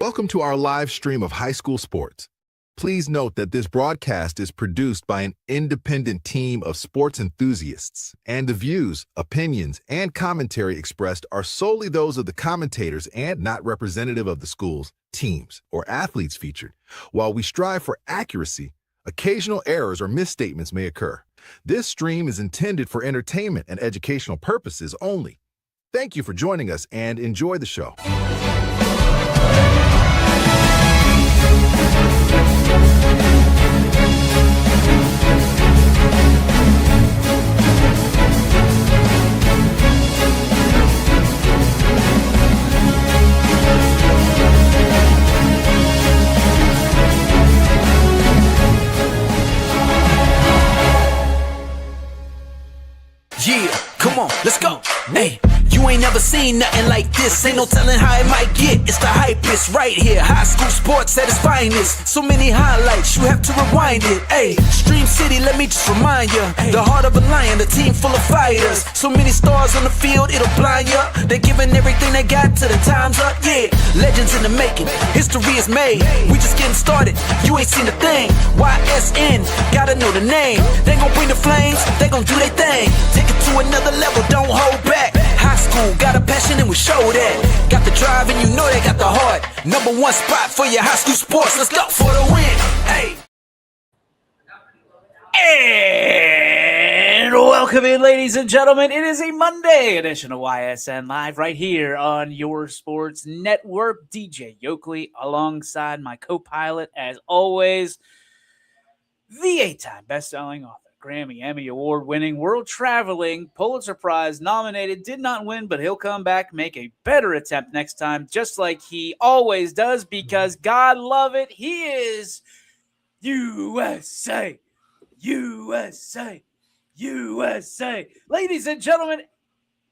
Welcome to our live stream of high school sports. Please note that this broadcast is produced by an independent team of sports enthusiasts, and the views, opinions, and commentary expressed are solely those of the commentators and not representative of the schools, teams, or athletes featured. While we strive for accuracy, occasional errors or misstatements may occur. This stream is intended for entertainment and educational purposes only. Thank you for joining us and enjoy the show. Yeah, come on, let's go. Hey, you ain't never seen nothing like this. Ain't no telling how it might get. It's the hypest right here. High school sports at its finest. So many highlights, you have to rewind it. Hey, Stream City, let me just remind you. The heart of a lion, a team full of fighters. So many stars on the field, it'll blind you. They're giving everything they got till the time's up. Yeah, legends in the making. History is made. We just getting started. You ain't seen a thing. YSN, gotta know the name. They gon' bring the flames. They gon' do their thing. Take it to another level, don't hold back. High school, got a passion and we show that. Got the drive and you know they got the heart. Number one spot for your high school sports. Let's go for the win. Hey. And welcome in, ladies and gentlemen. It is a Monday edition of YSN Live right here on your sports network. DJ Yoakley alongside my co-pilot, as always, the 8-time best-selling author, Grammy, Emmy Award-winning, world-traveling, Pulitzer Prize nominated, did not win, but he'll come back, make a better attempt next time, just like he always does, because God love it, he is USA, USA, USA. Ladies and gentlemen,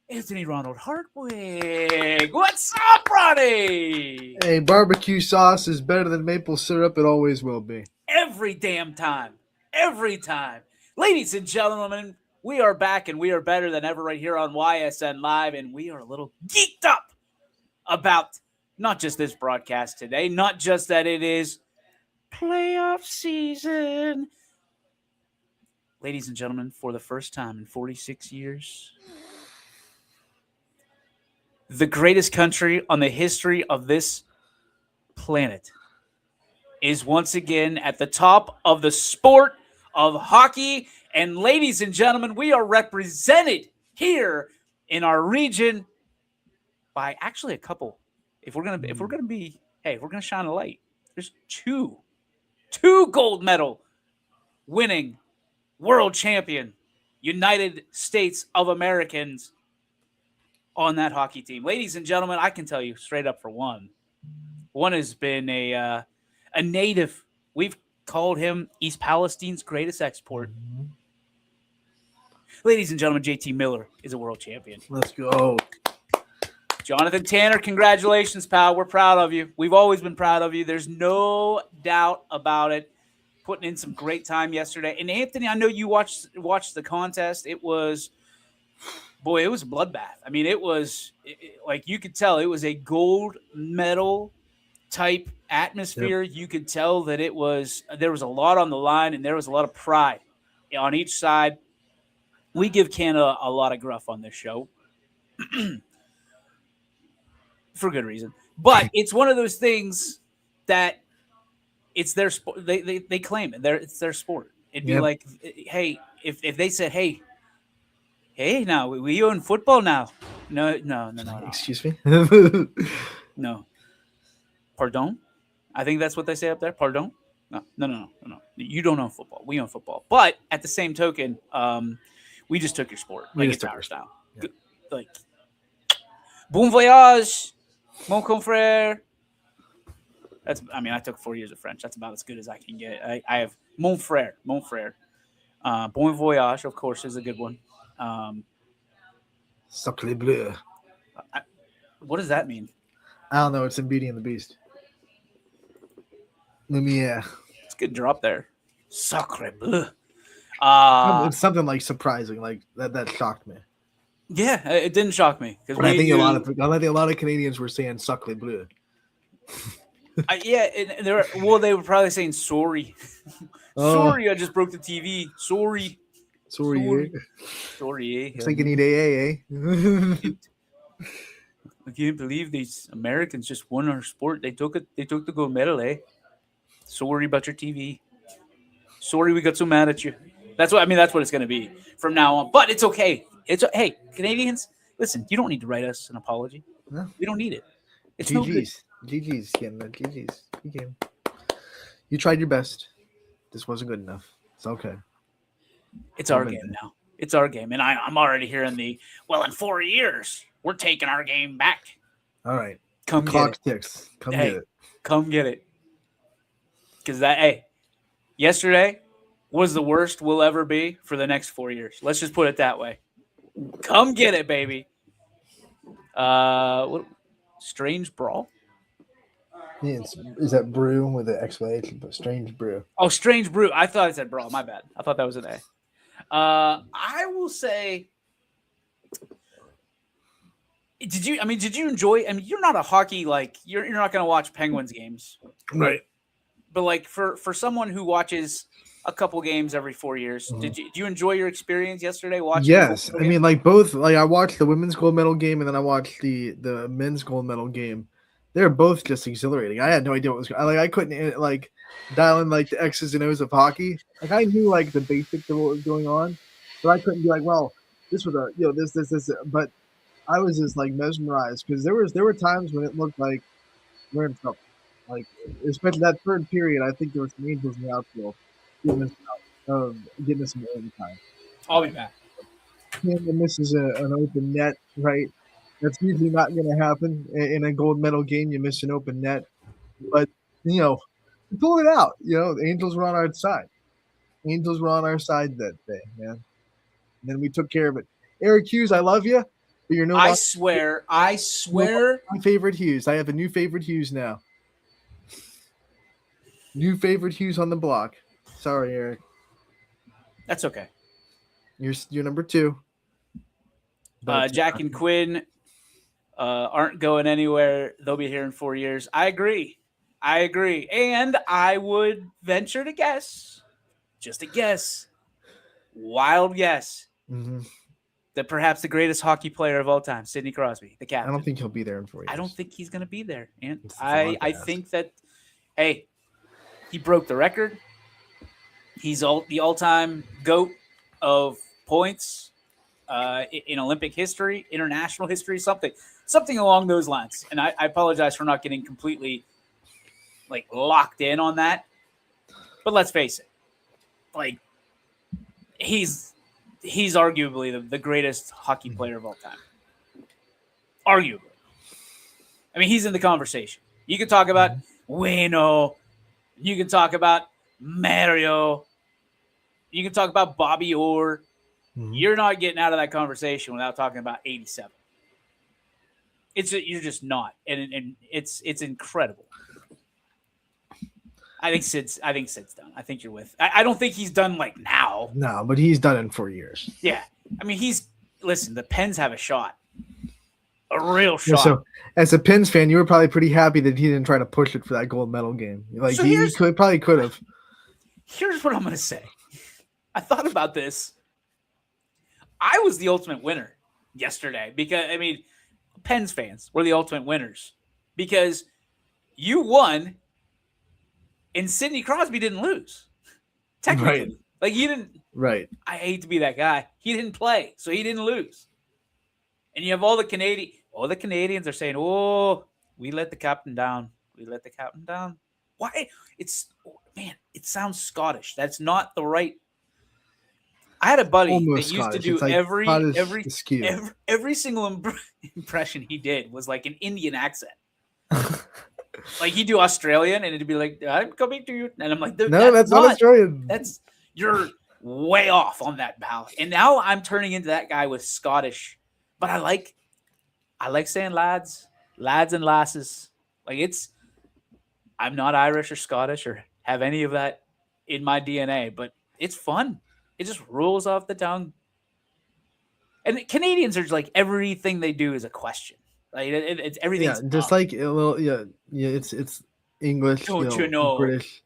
Anthony Ronald Hartwig. What's up, Ronnie? Hey, barbecue sauce is better than maple syrup. It always will be. Every damn time. Every time. Ladies and gentlemen, we are back and we are better than ever right here on YSN Live, and we are a little geeked up about not just this broadcast today, not just that it is playoff season. Ladies and gentlemen, for the first time in 46 years, the greatest country on the history of this planet is once again at the top of the sport of hockey. And ladies and gentlemen, we are represented here in our region by actually a couple. If we're gonna shine a light, there's two gold medal winning world champion United States of Americans on that hockey team. Ladies and gentlemen, I can tell you straight up, for one has been a native. We've called him East Palestine's greatest export. Ladies and gentlemen, JT Miller is a world champion. Let's go. Jonathan Tanner, congratulations, pal. We're proud of you. We've always been proud of you. There's no doubt about it. Putting in some great time yesterday. And Anthony, I know you watched the contest. It was a bloodbath. I mean, it was like you could tell it was a gold medal type atmosphere. Yep. You could tell that there was a lot on the line and there was a lot of pride on each side. We give Canada a lot of gruff on this show for good reason. But it's one of those things that it's their sport. They claim it. It's their sport. It'd be like, hey, if they said, hey, now we in football now. No. Excuse me. No. Pardon? I think that's what they say up there. Pardon? No. You don't own football. We own football. But at the same token, we just took your sport. It's our style. Yeah. Like, bon voyage, mon confrère. I took 4 years of French. That's about as good as I can get. I have mon frère. Bon voyage, of course, is a good one. Sacre bleu. What does that mean? I don't know. It's in Beauty and the Beast. Lumiere. It's a good drop there. Sacre bleu. It's something like surprising. Like that shocked me. Yeah, it didn't shock me because I think a lot of Canadians were saying "sacre bleu." Yeah, and they were probably saying sorry. Sorry, I just broke the TV. Sorry. Sorry. Sorry. It's like you need AA. I can't believe these Americans just won our sport. They took it. They took the gold medal, eh? Sorry about your TV. Sorry we got so mad at you. That's what it's going to be from now on. But it's okay. Hey, Canadians, listen. You don't need to write us an apology. No. We don't need it. It's GG's. GG's, Ken. GG's. You tried your best. This wasn't good enough. It's okay. It's our game now. It's our game, and I'm already hearing in 4 years we're taking our game back. All right. Come clock get it. ticks. Come get it. Come get it. Because yesterday was the worst we'll ever be for the next 4 years. Let's just put it that way. Come get it, baby. What? Strange Brawl? Yeah, is that brew with an exclamation? But Strange Brew. Oh, Strange Brew. I thought it said Brawl. My bad. I thought that was an A. I will say, did you enjoy? I mean, you're not a hockey you're not going to watch Penguins games, right? But for someone who watches a couple games every 4 years, did you enjoy your experience yesterday watching? Yes, I mean both. I watched the women's gold medal game and then I watched the men's gold medal game. They're both just exhilarating. I had no idea what was going on. I couldn't dial in the X's and O's of hockey. I knew the basics of what was going on, but I couldn't be well, this was this. But I was just mesmerized because there were times when it looked like we're in trouble. Especially that third period, I think there were some Angels in the outfield getting us some overtime. I'll be back. And misses an open net, right? That's usually not going to happen in a gold medal game. You miss an open net, but we pulled it out. The Angels were on our side. Angels were on our side that day, man. And then we took care of it. Eric Hughes, I love you, but you're no. I swear. My favorite Hughes. I have a new favorite Hughes now. New favorite Hughes on the block. Sorry, Eric. That's okay. You're number 2. Jack and Quinn aren't going anywhere. They'll be here in 4 years. I agree. And I would venture to guess, just a guess, wild guess, that perhaps the greatest hockey player of all time, Sidney Crosby, the captain. I don't think he'll be there in 4 years. I don't think he's going to be there. And I think that, hey, he broke the record. He's the all-time GOAT of points in Olympic history, international history, something along those lines. And I apologize for not getting completely locked in on that. But let's face it, he's arguably the greatest hockey player of all time. Arguably. I mean, he's in the conversation. You can talk about Wayno. You can talk about Mario. You can talk about Bobby Orr. You're not getting out of that conversation without talking about 87. You're just not, and it's incredible. I think Sid's done. I think you're with. I don't think he's done now. No, but he's done in 4 years. Yeah, I mean listen. The Pens have a shot, a real shot. Yeah, so as a Pens fan, you were probably pretty happy that he didn't try to push it for that gold medal game. He could have. Here's what I'm going to say. I thought about this. I was the ultimate winner yesterday because, Pens fans were the ultimate winners because you won and Sidney Crosby didn't lose. Technically. Right. He didn't. Right. I hate to be that guy. He didn't play, so he didn't lose. And you have all the Canadians are saying, oh, we let the captain down. We let the captain down. Why? It sounds Scottish. That's not the right. I had a buddy that used to do every single impression he did was like an Indian accent. He'd do Australian and it'd be like, I'm coming to you. And I'm like, no, that's not Australian. You're way off on that, pal. And now I'm turning into that guy with Scottish. But I like saying lads and lasses. I'm not Irish or Scottish or have any of that in my DNA, but it's fun. It just rolls off the tongue. And Canadians are everything they do is a question. It's everything. Yeah, just a little. Yeah. It's English, Don't you know? British.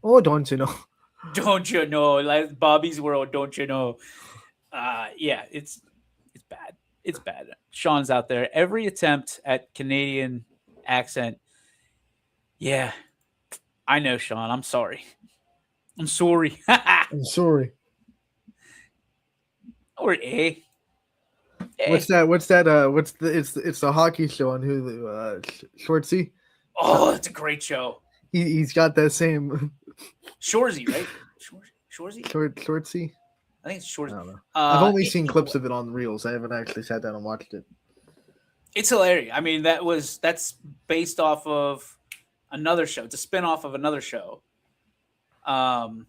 Oh, don't you know? Don't you know? Like Bobby's World, don't you know? Yeah, it's bad. It's bad. Sean's out there. Every attempt at Canadian accent. Yeah, I know, Sean. I'm sorry. I'm sorry. I'm sorry. Or eh. What's that? What's the? It's the hockey show on Hulu. Shortsy. Oh, it's a great show. He's got that same Shorzy, right? Shorzy? Shortsy. I think it's Shorzy. I don't know. I've only seen clips of it on Reels. I haven't actually sat down and watched it. It's hilarious. I mean, that's based off of another show. It's a spinoff of another show. Man,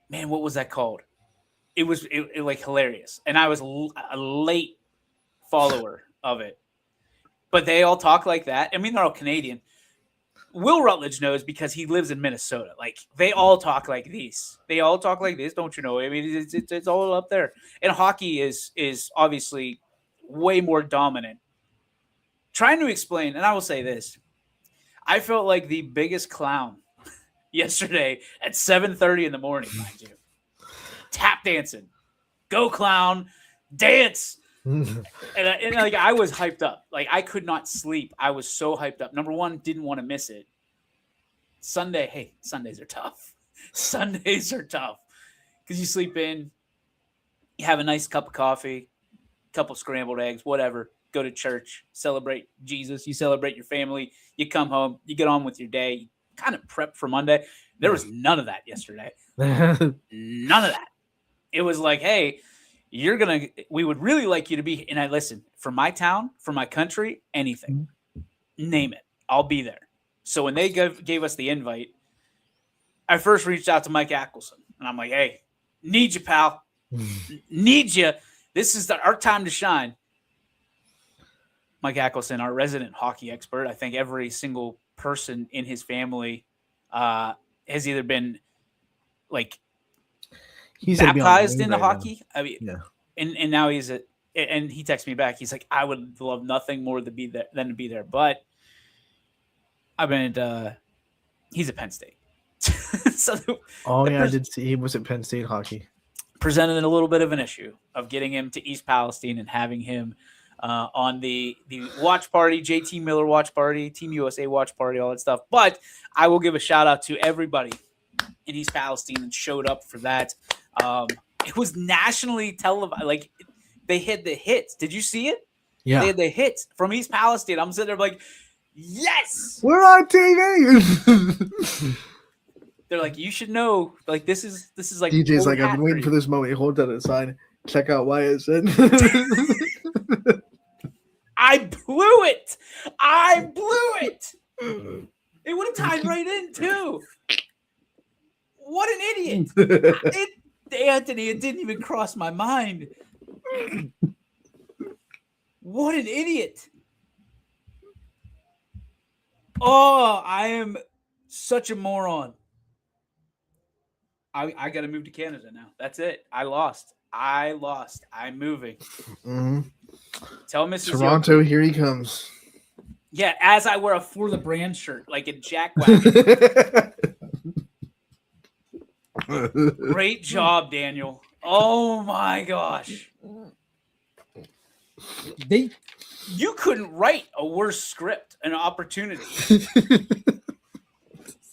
what was that called? It was like hilarious, and I was a late follower of it. But they all talk like that. I mean, they're all Canadian. Will Rutledge knows because he lives in Minnesota. Like, they all talk like these. They all talk like this, don't you know? I mean, it's all up there. And hockey is obviously way more dominant. Trying to explain, and I will say this. I felt like the biggest clown yesterday at 7:30 in the morning, mind you. Tap dancing. Go clown. Dance. and like I was hyped up. Like I could not sleep. I was so hyped up. Number one, didn't want to miss it. Sunday, Sundays are tough. Sundays are tough because you sleep in, you have a nice cup of coffee, couple scrambled eggs, whatever. Go to church, celebrate Jesus. You celebrate your family. You come home, you get on with your day. You kind of prep for Monday. There was none of that yesterday. None of that. It was like, hey, we would really like you to be, and I listen, for my town, for my country, anything, name it, I'll be there. So when they gave us the invite, I first reached out to Mike Ackelson, and I'm like, hey, need you, pal. Need you. This is our time to shine. Mike Ackelson, our resident hockey expert, I think every single person in his family has either been like baptized into hockey. Now. I mean, yeah. And now and he texts me back. He's like, I would love nothing more than to be there. But he's at Penn State. I did see he was at Penn State hockey. Presented a little bit of an issue of getting him to East Palestine and having him on the watch party, JT Miller watch party, Team USA watch party, all that stuff. But I will give a shout out to everybody in East Palestine and showed up for that. It was nationally televised. Like they had the hits. Did you see it? Yeah, they had the hits from East Palestine. I'm sitting there like, yes, we're on TV. They're like, you should know. Like this is like DJ's like, I've been waiting for this moment. He holds out a sign. Check out YSN. I blew it. It would have tied right in too. What an idiot. Anthony, it didn't even cross my mind. What an idiot. Oh, I am such a moron. I got to move to Canada now. That's it. I lost. I'm moving. Mm-hmm. Tell Mrs. Toronto, here he comes. Yeah, as I wear a For the Brand shirt, like a Jack Wagon. Great job, Daniel. Oh my gosh. You couldn't write a worse script, an opportunity.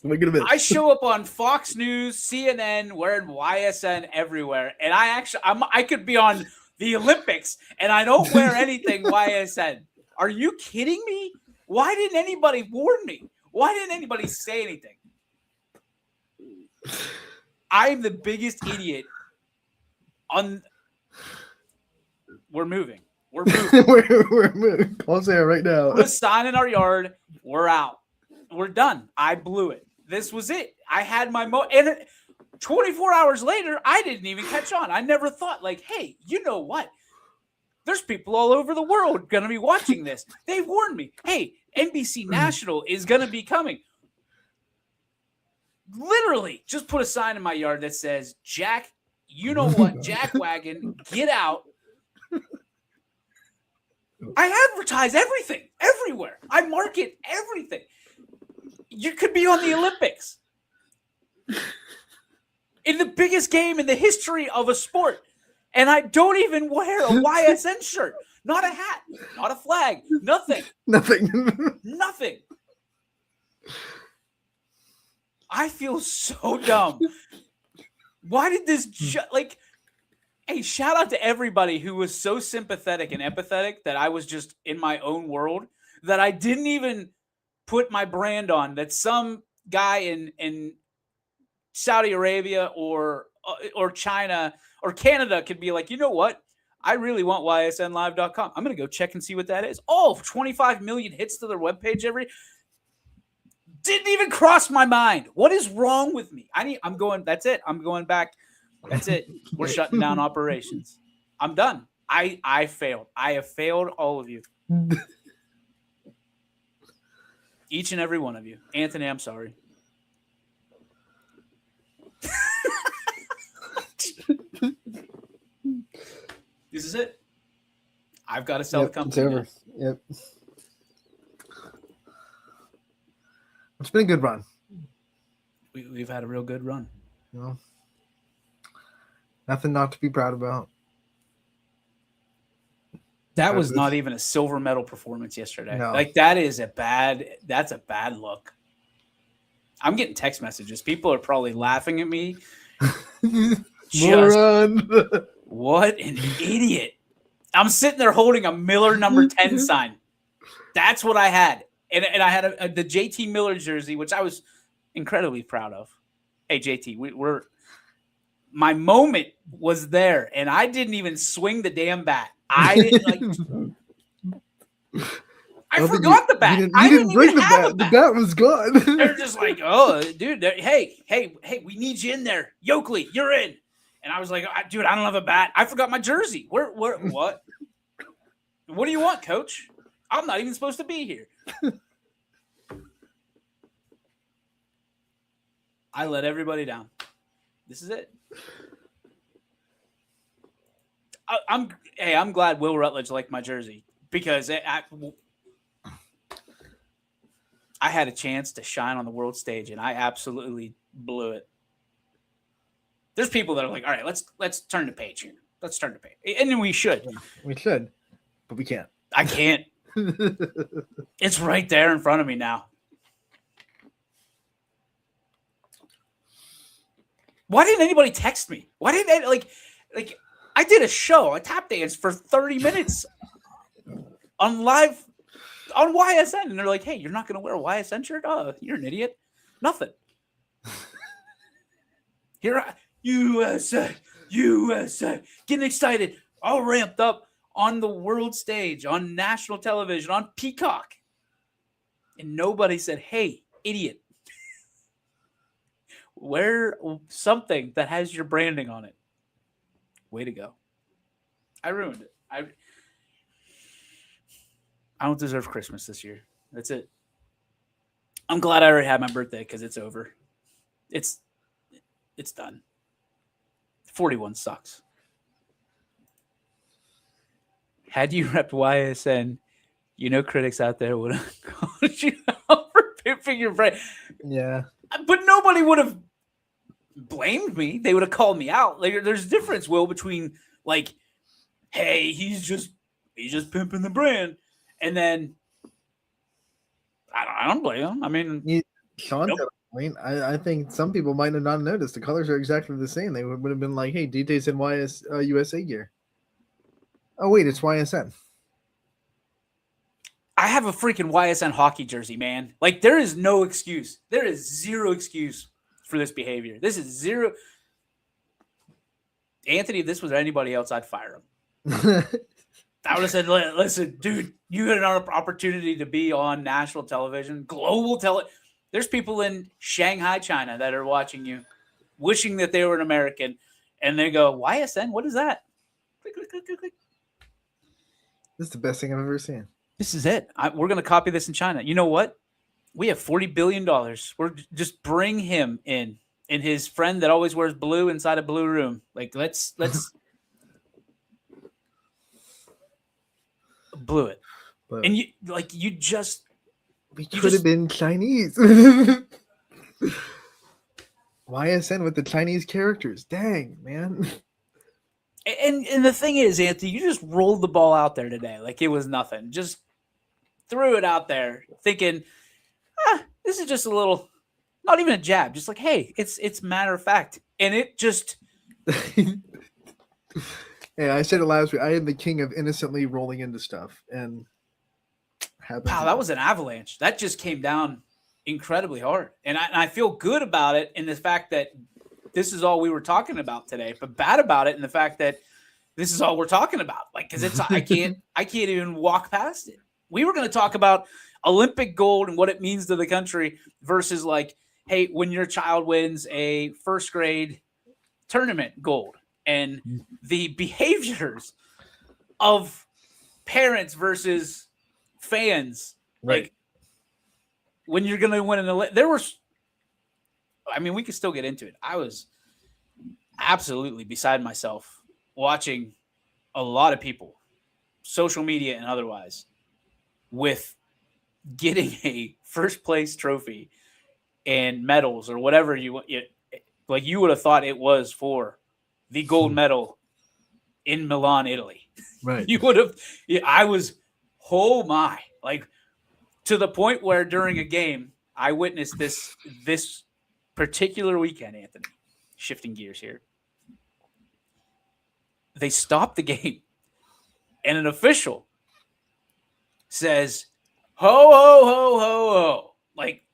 Look at I show up on Fox News, CNN, wearing YSN everywhere, and I could be on the Olympics, and I don't wear anything YSN. Are you kidding me? Why didn't anybody warn me? Why didn't anybody say anything? I'm the biggest idiot. We're moving. We're moving. I'll say it right now. Put a sign in our yard. We're out. We're done. I blew it. This was it. I had my and 24 hours later, I didn't even catch on. I never thought, like, hey, you know what? There's people all over the world going to be watching this. They warned me. Hey, NBC National is going to be coming. Literally, just put a sign in my yard that says, Jack, you know what? Jack Wagon, get out. I advertise everything, everywhere. I market everything. You could be on the Olympics. In the biggest game in the history of a sport. And I don't even wear a YSN shirt. Not a hat. Not a flag. Nothing. Nothing. I feel so dumb. Why did this hey, shout out to everybody who was so sympathetic and empathetic that I was just in my own world that I didn't even put my brand on, that some guy in Saudi Arabia or China or Canada could be like, you know what? I really want ysnlive.com. I'm going to go check and see what that is. Oh, 25 million hits to their webpage didn't even cross my mind. What is wrong with me? That's it. I'm going back. That's it. We're shutting down operations. I'm done. I failed. I have failed all of you. Each and every one of you. Anthony, I'm sorry. This is it. I've got to sell the company. It's over. Yep. It's been a good run. We've had a real good run. You know, nothing not to be proud about. That was not even a silver medal performance yesterday. No. Like that's a bad look. I'm getting text messages. People are probably laughing at me. Moron. What an idiot. I'm sitting there holding a Miller number 10 sign. That's what I had. And I had the JT Miller jersey, which I was incredibly proud of. Hey, JT, my moment was there, and I didn't even swing the damn bat. I didn't I forgot the bat. You didn't bring the bat. The bat was gone. They're just like, oh, dude, hey, we need you in there. Yoakley, you're in. And I was like, dude, I don't have a bat. I forgot my jersey. What? What do you want, coach? I'm not even supposed to be here. I let everybody down. This is it. I'm glad Will Rutledge liked my jersey because I had a chance to shine on the world stage and I absolutely blew it. There's people that are like, all right, let's turn the page here. Let's turn the page. And then we should. We should, but we can't. I can't. It's right there in front of me now. Why didn't anybody text me? Why didn't they like I did a show, a tap dance for 30 minutes on live on YSN, and they're like, "Hey, you're not going to wear a YSN shirt? Oh, you're an idiot." Nothing. Here, USA, getting excited, all ramped up on the world stage, on national television, on Peacock, and nobody said, "Hey, idiot, wear something that has your branding on it." Way to go. I ruined it. I don't deserve Christmas this year. That's it. I'm glad I already had my birthday because it's over. It's done. 41 sucks. Had you repped YSN, critics out there would have called you out for pimping your brand. Yeah. But nobody would have blamed me. They would have called me out. Like, there's a difference, Will, between like, hey, he's just pimping the brand, and then I don't blame him. I mean, Sean said a point. I think some people might have not noticed. The colors are exactly the same. They would have been like, hey, DJ's in USA gear. Oh wait, it's YSN. I have a freaking YSN hockey jersey, man. Like, there is no excuse. There is zero excuse for this behavior. This is zero. Anthony, if this was anybody else, I'd fire him. I would have said, listen, dude, you had an opportunity to be on national television, global television. There's people in Shanghai, China that are watching you, wishing that they were an American, and they go, YSN, what is that? Click, click, click, click, click. This is the best thing I've ever seen. This is it. We're going to copy this in China. You know what? We have $40 billion. We're just bring him in and his friend that always wears blue inside a blue room. Like, let's blew it. And you just We You could have just- been Chinese. YSN with the Chinese characters. Dang, man. And the thing is, Anthony, you just rolled the ball out there today like it was nothing. Just threw it out there, thinking, this is just a little, not even a jab, just like, hey, it's matter of fact, and it just. Yeah, I said it last week. I am the king of innocently rolling into stuff, and Wow, that was an avalanche. That just came down incredibly hard, and I feel good about it in the fact that this is all we were talking about today, but bad about it in the fact that this is all we're talking about. Like, because it's I can't even walk past it. We were going to talk about Olympic gold and what it means to the country versus like, hey, when your child wins a first grade tournament gold and the behaviors of parents versus fans. Right. Like when you're going to win there was, I mean, we could still get into it. I was absolutely beside myself watching a lot of people, social media and otherwise, with getting a first place trophy and medals or whatever you like. You would have thought it was for the gold medal in Milan, Italy. Right. You would have. I was, oh my, like to the point where during a game I witnessed this particular weekend, Anthony, shifting gears here. They stopped the game and an official says, ho, ho, ho, ho, ho, like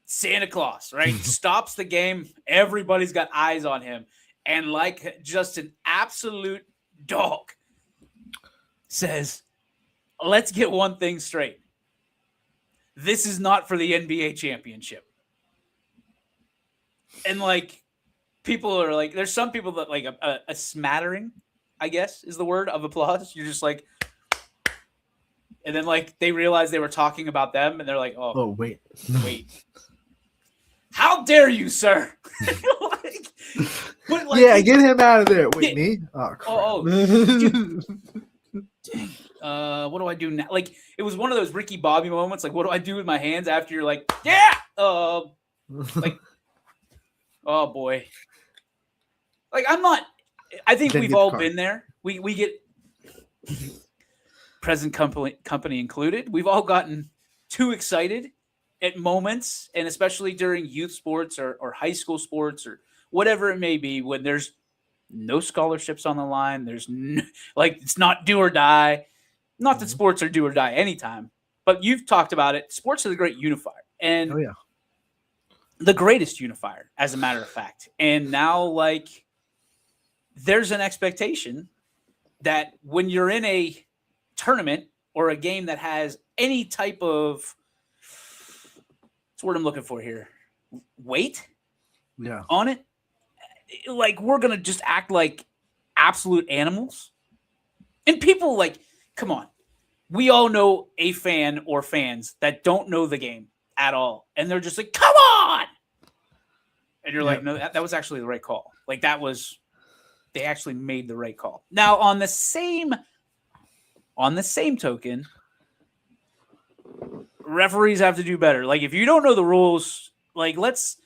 Santa Claus, right? Stops the game. Everybody's got eyes on him. And like just an absolute dog says, let's get one thing straight. This is not for the NBA championship. And like people are like, there's some people that like a smattering, I guess is the word, of applause. You're just like, and then like they realize they were talking about them and they're like, oh wait. How dare you, sir? But like, yeah, get him out of there. Wait, Yeah. me? Oh, crap. Dang. What do I do now? Like it was one of those Ricky Bobby moments. Like, what do I do with my hands after you're like, yeah, like, oh boy. Like I'm not. I think Then we've get the all car. been there. We get present company included. We've all gotten too excited at moments, and especially during youth sports or high school sports or whatever it may be, when there's no scholarships on the line. There's like it's not do or die. Not that sports are do or die anytime, but you've talked about it. Sports are the great unifier, and Oh, yeah. the greatest unifier, as a matter of fact. And now, like, there's an expectation that when you're in a tournament or a game that has any type of, what's the word I'm looking for here, weight Yeah. on it, like we're gonna just act like absolute animals. And people like, come on, we all know a fan or fans that don't know the game at all, and they're just like, come on, and you're like, no, that was actually the right call. Like that was, they actually made the right call. Now on the same token, referees have to do better. Like if you don't know the rules, like let's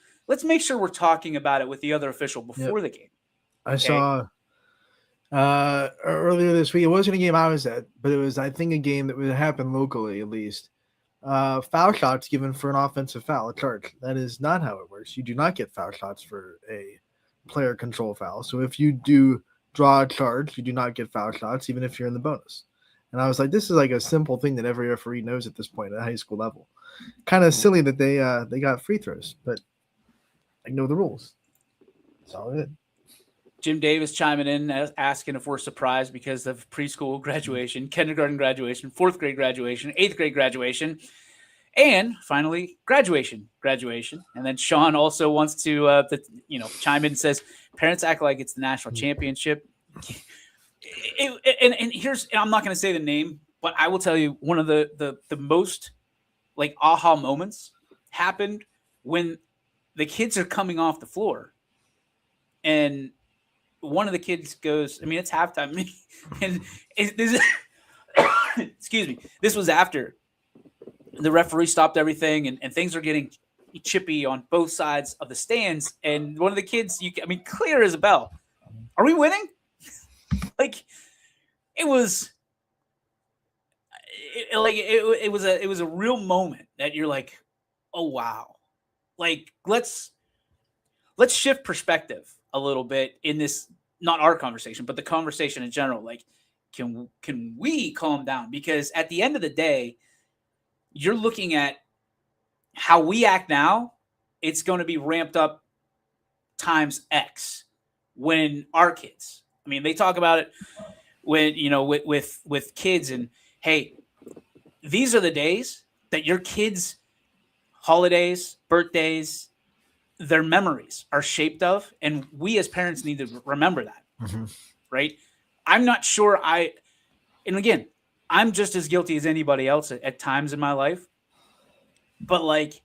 make sure we're talking about it with the other official before the game. I saw earlier this week, it wasn't a game I was at, but it was, I think, a game that would happen locally at least. Foul shots given for an offensive foul, a charge. That is not how it works. You do not get foul shots for a player control foul. So if you do draw a charge, you do not get foul shots, even if you're in the bonus. And I was like, this is like a simple thing that every referee knows at this point at high school level. Kind of silly that they got free throws, but I know the rules. It's all good. Jim Davis chiming in, asking if we're surprised because of preschool graduation, kindergarten graduation, 4th grade graduation, 8th grade graduation, and finally graduation. And then Sean also wants to, chime in and says, parents act like it's the national championship. And here's, I'm not going to say the name, but I will tell you one of the most like aha moments happened when the kids are coming off the floor and one of the kids goes, I mean, it's halftime. And this excuse me. This was after the referee stopped everything, and things are getting chippy on both sides of the stands. And one of the kids, clear as a bell. Are we winning? Like, it was a real moment that you're like, oh wow. Like, let's shift perspective a little bit in this, not our conversation, but the conversation in general. Like, can we calm down? Because at the end of the day, you're looking at how we act now. It's going to be ramped up times X when our kids. I mean, they talk about it when, with kids, and hey, these are the days that your kids' holidays, birthdays, their memories are shaped of, and we as parents need to remember that, right? I'm not sure and again, I'm just as guilty as anybody else at times in my life. But like,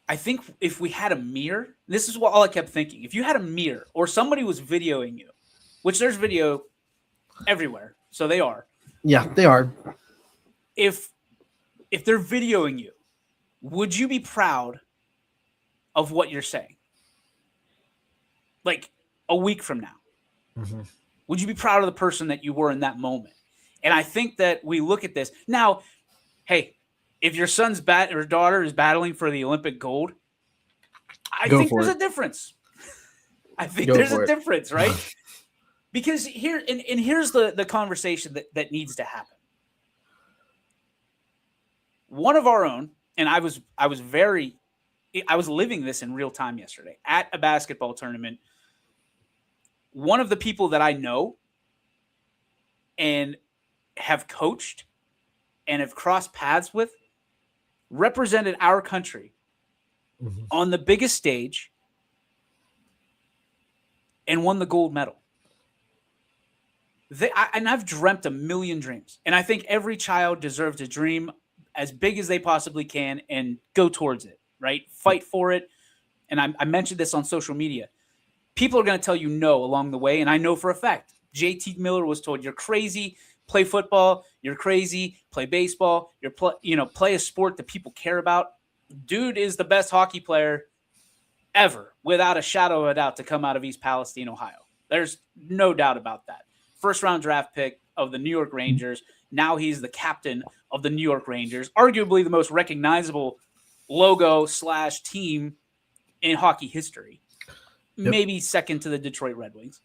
I think if we had a mirror, this is all I kept thinking. If you had a mirror or somebody was videoing you, which there's video everywhere, so they are. Yeah, they are. If they're videoing you, would you be proud of what you're saying? Like a week from now, would you be proud of the person that you were in that moment? And I think that we look at this now. Hey, if your son's or daughter is battling for the Olympic gold, I think there's a difference. I think there's a difference, right? Because here's the conversation that needs to happen. One of our own, and I was living this in real time yesterday at a basketball tournament. One of the people that I know and have coached and have crossed paths with represented our country on the biggest stage and won the gold medal. And I've dreamt a million dreams. And I think every child deserves to dream as big as they possibly can and go towards it, right? Fight for it. And I mentioned this on social media. People are going to tell you no along the way. And I know for a fact, JT Miller was told, you're crazy, play football. You're crazy, play baseball. Play a sport that people care about. Dude is the best hockey player ever, without a shadow of a doubt, to come out of East Palestine, Ohio. There's no doubt about that. First round draft pick of the New York Rangers. Now he's the captain of the New York Rangers, arguably the most recognizable logo / team in hockey history. Yep. Maybe second to the Detroit Red Wings.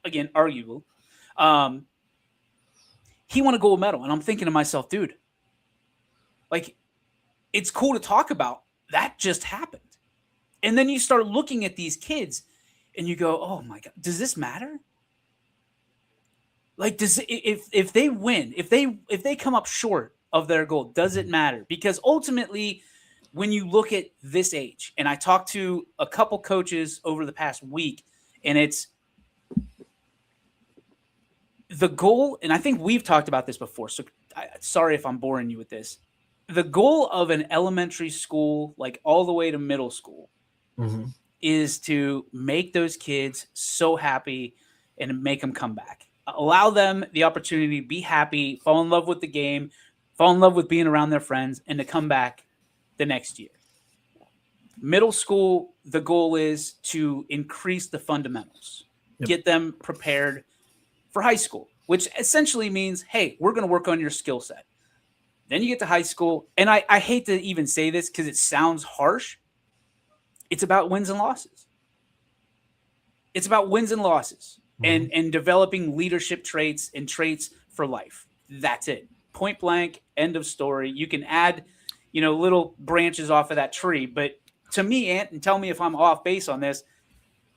Again, arguable. He won a gold medal, and I'm thinking to myself, dude, like, it's cool to talk about. That just happened. And then you start looking at these kids, and you go, oh my God, does this matter? Like, if they win, if they come up short of their goal, does it matter? Because ultimately, when you look at this age, and I talked to a couple coaches over the past week, and it's the goal, and I think we've talked about this before, so sorry if I'm boring you with this. The goal of an elementary school, like all the way to middle school, is to make those kids so happy and make them come back. Allow them the opportunity to be happy, fall in love with the game, fall in love with being around their friends, and to come back the next year. Middle school, the goal is to increase the fundamentals, get them prepared for high school, which essentially means, hey, we're going to work on your skill set. Then you get to high school, and I hate to even say this because it sounds harsh. It's about wins and losses. It's about wins and losses and developing leadership traits and traits for life. That's it. Point blank, end of story. You can add, little branches off of that tree. But to me, Ant, and tell me if I'm off base on this,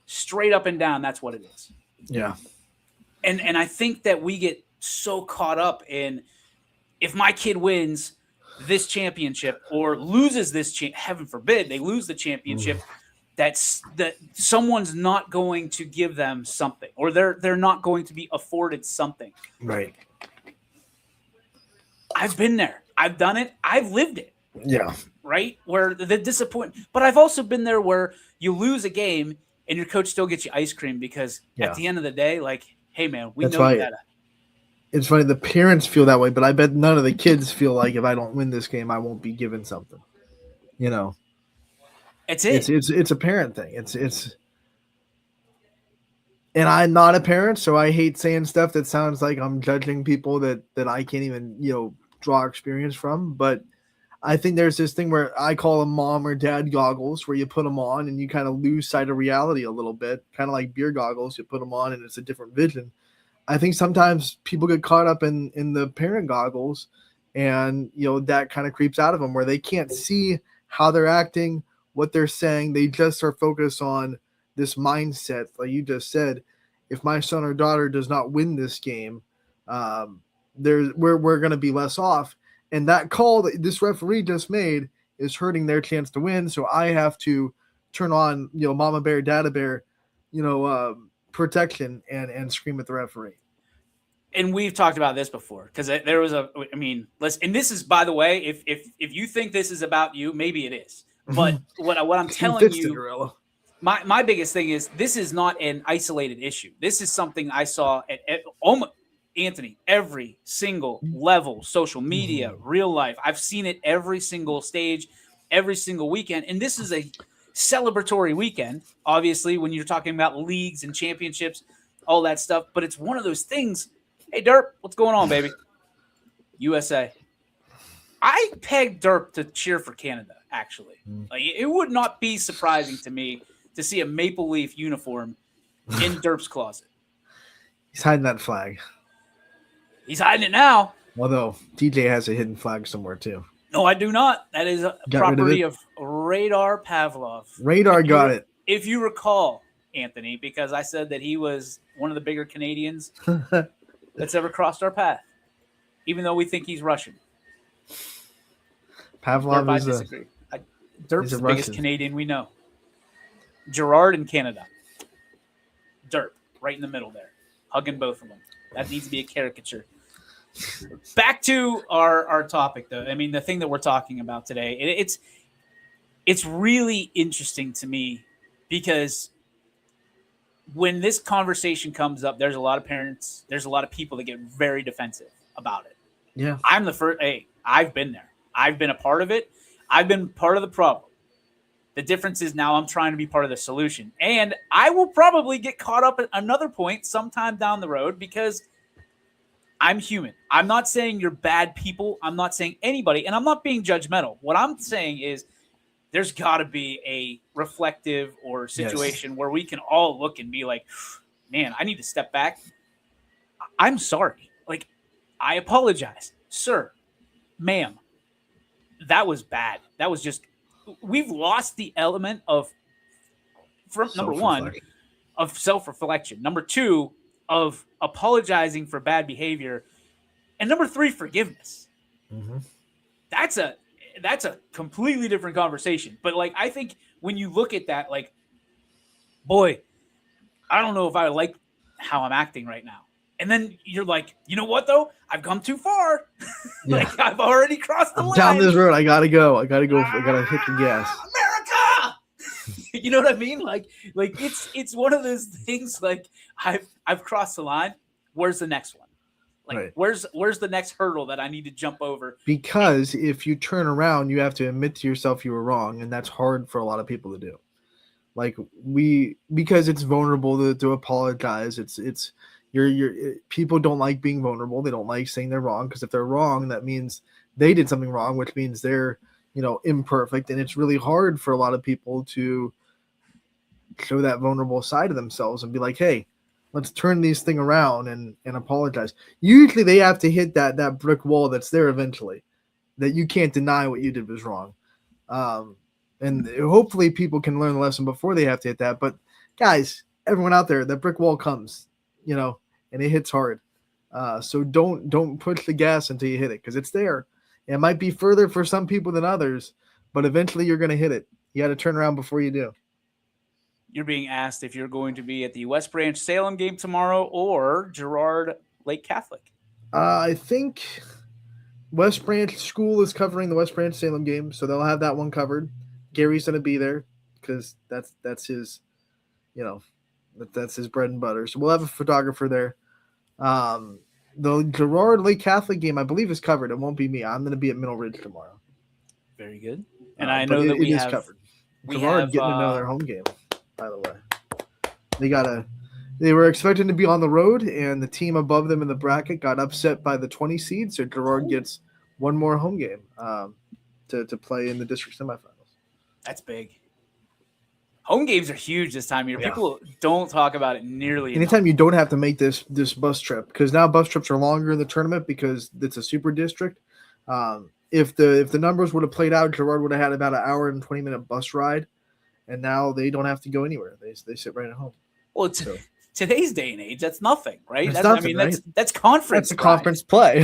straight up and down, that's what it is. Yeah. And I think that we get so caught up in, if my kid wins this championship or loses this heaven forbid, they lose the championship, that someone's not going to give them something, or they're not going to be afforded something. Right. I've been there. I've done it. I've lived it. Yeah. Right? Where the disappointment, but I've also been there where you lose a game and your coach still gets you ice cream because at the end of the day, like, hey man, we know that. it's funny. The parents feel that way, but I bet none of the kids feel like if I don't win this game, I won't be given something. You know, It's it. it's a parent thing. It's and I'm not a parent, so I hate saying stuff that sounds like I'm judging people that I can't even draw experience from. But I think there's this thing where I call them mom or dad goggles, where you put them on and you kind of lose sight of reality a little bit, kind of like beer goggles. You put them on and it's a different vision. I think sometimes people get caught up in the parent goggles, and that kind of creeps out of them where they can't see how they're acting, what they're saying. They just are focused on this mindset, like you just said. If my son or daughter does not win this game, we're going to be less off. And that call that this referee just made is hurting their chance to win. So I have to turn on, mama bear, dada bear, protection and scream at the referee. And we've talked about this before because there was and this is, by the way, if you think this is about you, maybe it is. But what I'm telling you, my biggest thing is this is not an isolated issue. This is something I saw at almost, Anthony, every single level, social media, real life. I've seen it every single stage, every single weekend. And this is a celebratory weekend, obviously, when you're talking about leagues and championships, all that stuff. But it's one of those things. Hey, Derp, what's going on, baby? USA. I pegged Derp to cheer for Canada, actually. Like, it would not be surprising to me to see a Maple Leaf uniform in Derp's closet. He's hiding that flag. He's hiding it now. Although DJ has a hidden flag somewhere too. No, I do not. That is a property of Radar Pavlov. Radar got it. If you recall, Anthony, because I said that he was one of the bigger Canadians that's ever crossed our path, even though we think he's Russian. Pavlov is disagree. Derp's the biggest Canadian we know. Gerard in Canada. Derp, right in the middle there, hugging both of them. That needs to be a caricature. Back to our topic, though. I mean, the thing that we're talking about today, it's really interesting to me because when this conversation comes up, there's a lot of parents, there's a lot of people that get very defensive about it. Yeah. I'm the first. Hey, I've been there. I've been a part of it. I've been part of the problem. The difference is now I'm trying to be part of the solution. And I will probably get caught up at another point sometime down the road because I'm human. I'm not saying you're bad people. I'm not saying anybody. And I'm not being judgmental. What I'm saying is there's got to be a reflective or situation where we can all look and be like, man, I need to step back. I'm sorry. Like, I apologize. Sir, ma'am, that was bad. That was just, we've lost the element of, number one, of self-reflection. Number two, of apologizing for bad behavior. And number three, forgiveness. Mm-hmm. That's a completely different conversation. But like, I think when you look at that, like, boy, I don't know if I like how I'm acting right now. And then you're like, you know what though? I've come too far. Like, I've already crossed the line. Down this road. I gotta go. I gotta hit the gas. America. You know what I mean? Like it's one of those things. Like, I've crossed the line. Where's the next one? Like, where's the next hurdle that I need to jump over? Because if you turn around, you have to admit to yourself you were wrong, and that's hard for a lot of people to do. Like, because it's vulnerable to apologize. It's people don't like being vulnerable. They don't like saying they're wrong, because if they're wrong, that means they did something wrong, which means they're imperfect, and it's really hard for a lot of people to show that vulnerable side of themselves and be like, hey, let's turn this thing around and apologize. Usually they have to hit that brick wall that's there eventually, that you can't deny what you did was wrong. And hopefully people can learn the lesson before they have to hit that. But guys, everyone out there, that brick wall comes, and it hits hard. So don't push the gas until you hit it, because it's there. It might be further for some people than others, but eventually you're going to hit it. You got to turn around before you do. You're being asked if you're going to be at the West Branch Salem game tomorrow or Girard Lake Catholic. I think West Branch School is covering the West Branch Salem game, so they'll have that one covered. Gary's going to be there because that's his, that's his bread and butter. So we'll have a photographer there. the Girard Lake Catholic game, I believe, is covered. It won't be me. I'm going to be at Middle Ridge tomorrow. Very good. And I I know that it we is have covered. we Girard have getting another home game. By the way, they were expecting to be on the road, and the team above them in the bracket got upset by the 20 seed. So Girard gets one more home game to play in the district semifinals. That's big. Home games are huge this time of year. Yeah. People don't talk about it nearly enough. Anytime you don't have to make this bus trip, because now bus trips are longer in the tournament because it's a super district. If the numbers would have played out, Girard would have had about an hour and 20-minute bus ride, and now they don't have to go anywhere. They sit right at home. Well, today's day and age, that's nothing, right? That's nothing, that's conference. That's a ride. conference play.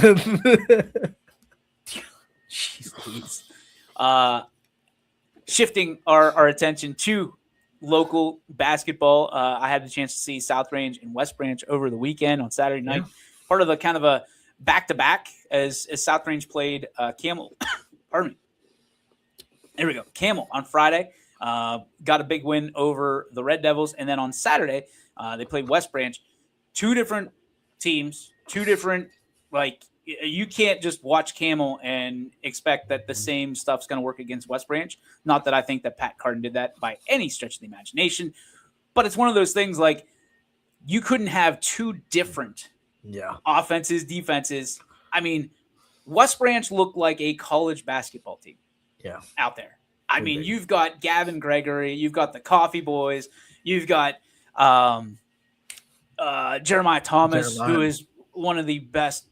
Jeez Louise. Shifting our attention to local basketball, I had the chance to see South Range and West Branch over the weekend on Saturday night. Yeah. Part of the kind of a back-to-back as South Range played Camel. Pardon me. There we go. Camel on Friday. Got a big win over the Red Devils. And then on Saturday, they played West Branch. Two different teams, two different, you can't just watch Camel and expect that the same stuff's going to work against West Branch. Not that I think that Pat Carden did that by any stretch of the imagination, but it's one of those things like you couldn't have two different offenses, defenses. I mean, West Branch looked like a college basketball team out there. I mean, you've got Gavin Gregory, you've got the Coffee Boys, you've got Jeremiah Thomas, who is one of the best,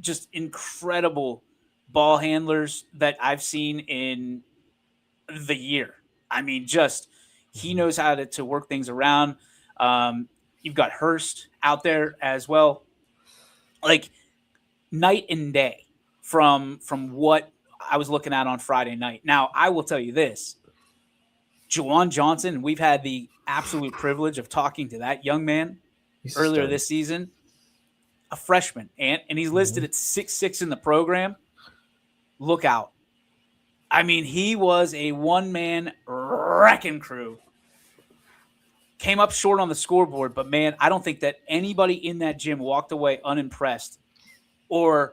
just incredible ball handlers that I've seen in the year. I mean, he knows how to work things around. You've got Hurst out there as well. Like night and day from what I was looking at on Friday night. Now, I will tell you this. Juwan Johnson, we've had the absolute privilege of talking to that young man earlier this season. A freshman, and he's listed at 6'6" in the program. Look out. I mean, he was a one-man wrecking crew. Came up short on the scoreboard, but, man, I don't think that anybody in that gym walked away unimpressed or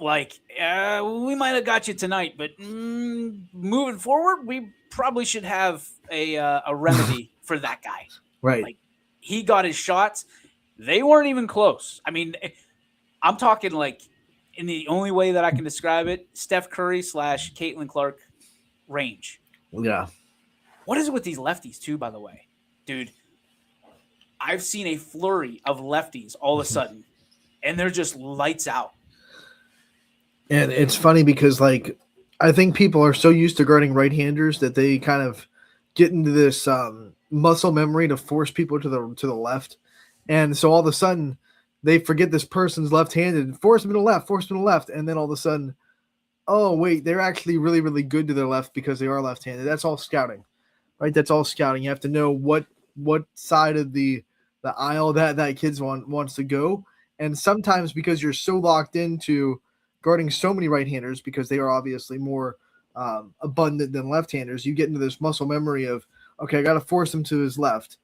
we might have got you tonight, but moving forward, we probably should have a remedy for that guy. Right. He got his shots. They weren't even close. I mean, I'm talking in the only way that I can describe it, Steph Curry / Caitlin Clark range. Yeah. What is it with these lefties too, by the way? Dude, I've seen a flurry of lefties all of a sudden, and they're just lights out. And it's funny because, I think people are so used to guarding right-handers that they kind of get into this muscle memory to force people to the left. And so all of a sudden, they forget this person's left-handed, force them to the left, and then all of a sudden, oh, wait, they're actually really, really good to their left because they are left-handed. That's all scouting, right? That's all scouting. You have to know what side of the aisle that kid wants to go. And sometimes because you're so locked into guarding so many right-handers because they are obviously more abundant than left-handers, you get into this muscle memory of, okay, I got to force him to his left.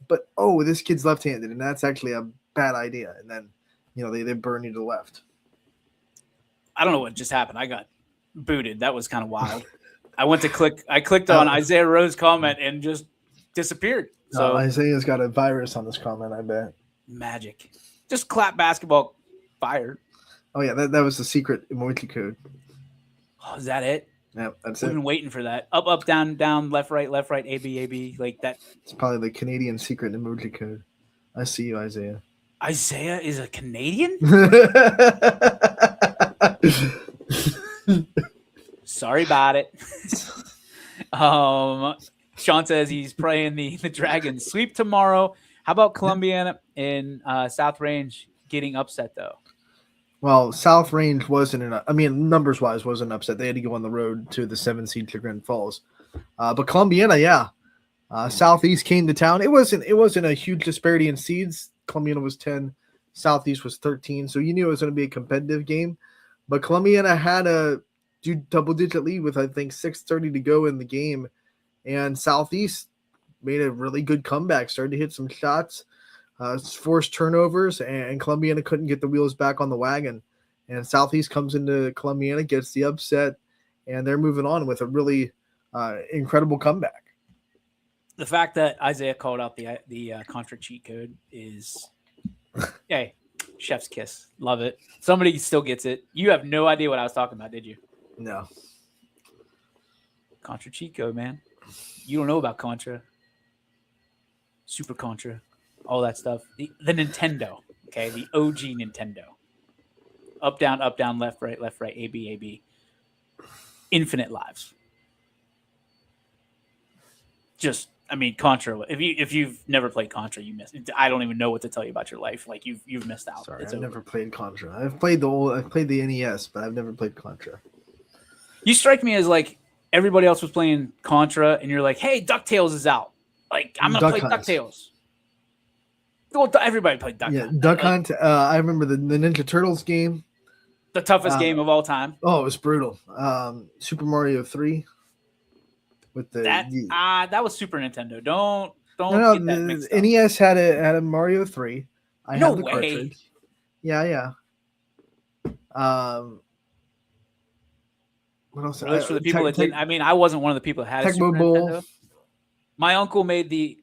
But, oh, this kid's left-handed, and that's actually a bad idea. And then, they burn you to the left. I don't know what just happened. I got booted. That was kind of wild. I clicked on Isaiah Rowe's comment and just disappeared. So Isaiah's got a virus on this comment, I bet. Magic. Just clap basketball fired. Oh, yeah, that was the secret emoji code. Oh, is that it? Yeah, that's We've it. been waiting for that. Up, down, left, right, A, B, like that. It's probably the Canadian secret emoji code. I see you, Isaiah. Isaiah is a Canadian? Sorry about it. Sean says he's praying the Dragons sweep tomorrow. How about Columbiana in South Range getting upset, though? Well, South Range numbers-wise wasn't upset. They had to go on the road to the 7-seed Chagrin Falls. But Columbiana, Southeast came to town. It wasn't a huge disparity in seeds. Columbiana was 10, Southeast was 13, so you knew it was going to be a competitive game. But Columbiana had a double-digit lead with, I think, 6:30 to go in the game, and Southeast made a really good comeback, started to hit some shots. forced turnovers, and Columbiana couldn't get the wheels back on the wagon. And Southeast comes into Columbiana, gets the upset, and they're moving on with a really incredible comeback. The fact that Isaiah called out the Contra cheat code is, hey, chef's kiss. Love it. Somebody still gets it. You have no idea what I was talking about, did you? No. Contra cheat code, man. You don't know about Contra. Super Contra. All that stuff. The Nintendo. Okay, the OG Nintendo. Up, down, left, right, A, B. Infinite lives. Just, I mean, Contra. If you've never played Contra, you missed. I don't even know what to tell you about your life. Like you've missed out. Sorry, It's I've over. never played Contra. I've played the NES, but I've never played Contra. You strike me as like everybody else was playing Contra, and you're like, "Hey, DuckTales is out. Like, I'm gonna play Hunt. DuckTales." Well, everybody played Duck Yeah, Hunt. Duck Like, Hunt. I remember the Ninja Turtles game. the toughest game of all time. Oh, it was brutal. Super Mario 3 with the That was Super Nintendo. Don't no, get that the mixed up. NES had a Mario 3. I No have the way. cartridge. Yeah. What else? For the people that didn't, I mean, I wasn't one of the people that had a Super Tecmo Bowl. Nintendo. My uncle made the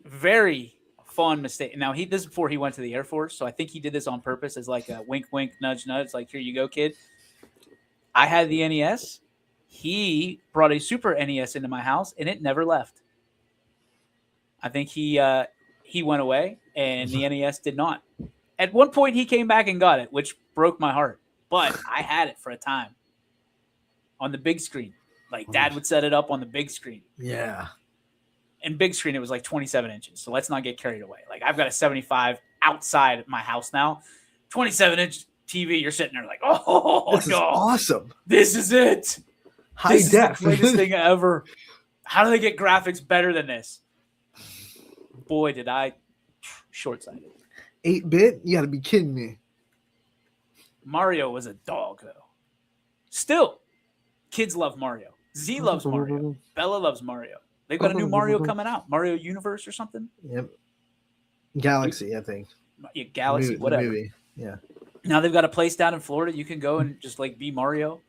very fun mistake. Now this is before he went to the Air Force, so I think he did this on purpose as like a wink, wink, nudge, nudge. Like, here you go, kid. I had the NES. He brought a Super NES into my house, and it never left. I think he went away, and the NES did not. At one point, he came back and got it, which broke my heart. But I had it for a time on the big screen. Like, Dad would set it up on the big screen. Yeah. And big screen, it was like 27 inches. So let's not get carried away. Like, I've got a 75 outside my house now. 27-inch TV, you're sitting there like, oh, This is no. awesome. This is it. High This def. is the greatest thing ever. How do they get graphics better than this? Boy, did I short-sighted. 8-bit? You gotta be kidding me. Mario was a dog, though. Still, kids love Mario. Z loves Mario. Bella loves Mario. They've got a new Mario coming out. Mario Universe or something? Yep. Galaxy, I think. Yeah, Galaxy, The whatever. movie. Yeah. Now they've got a place down in Florida. You can go and just like be Mario.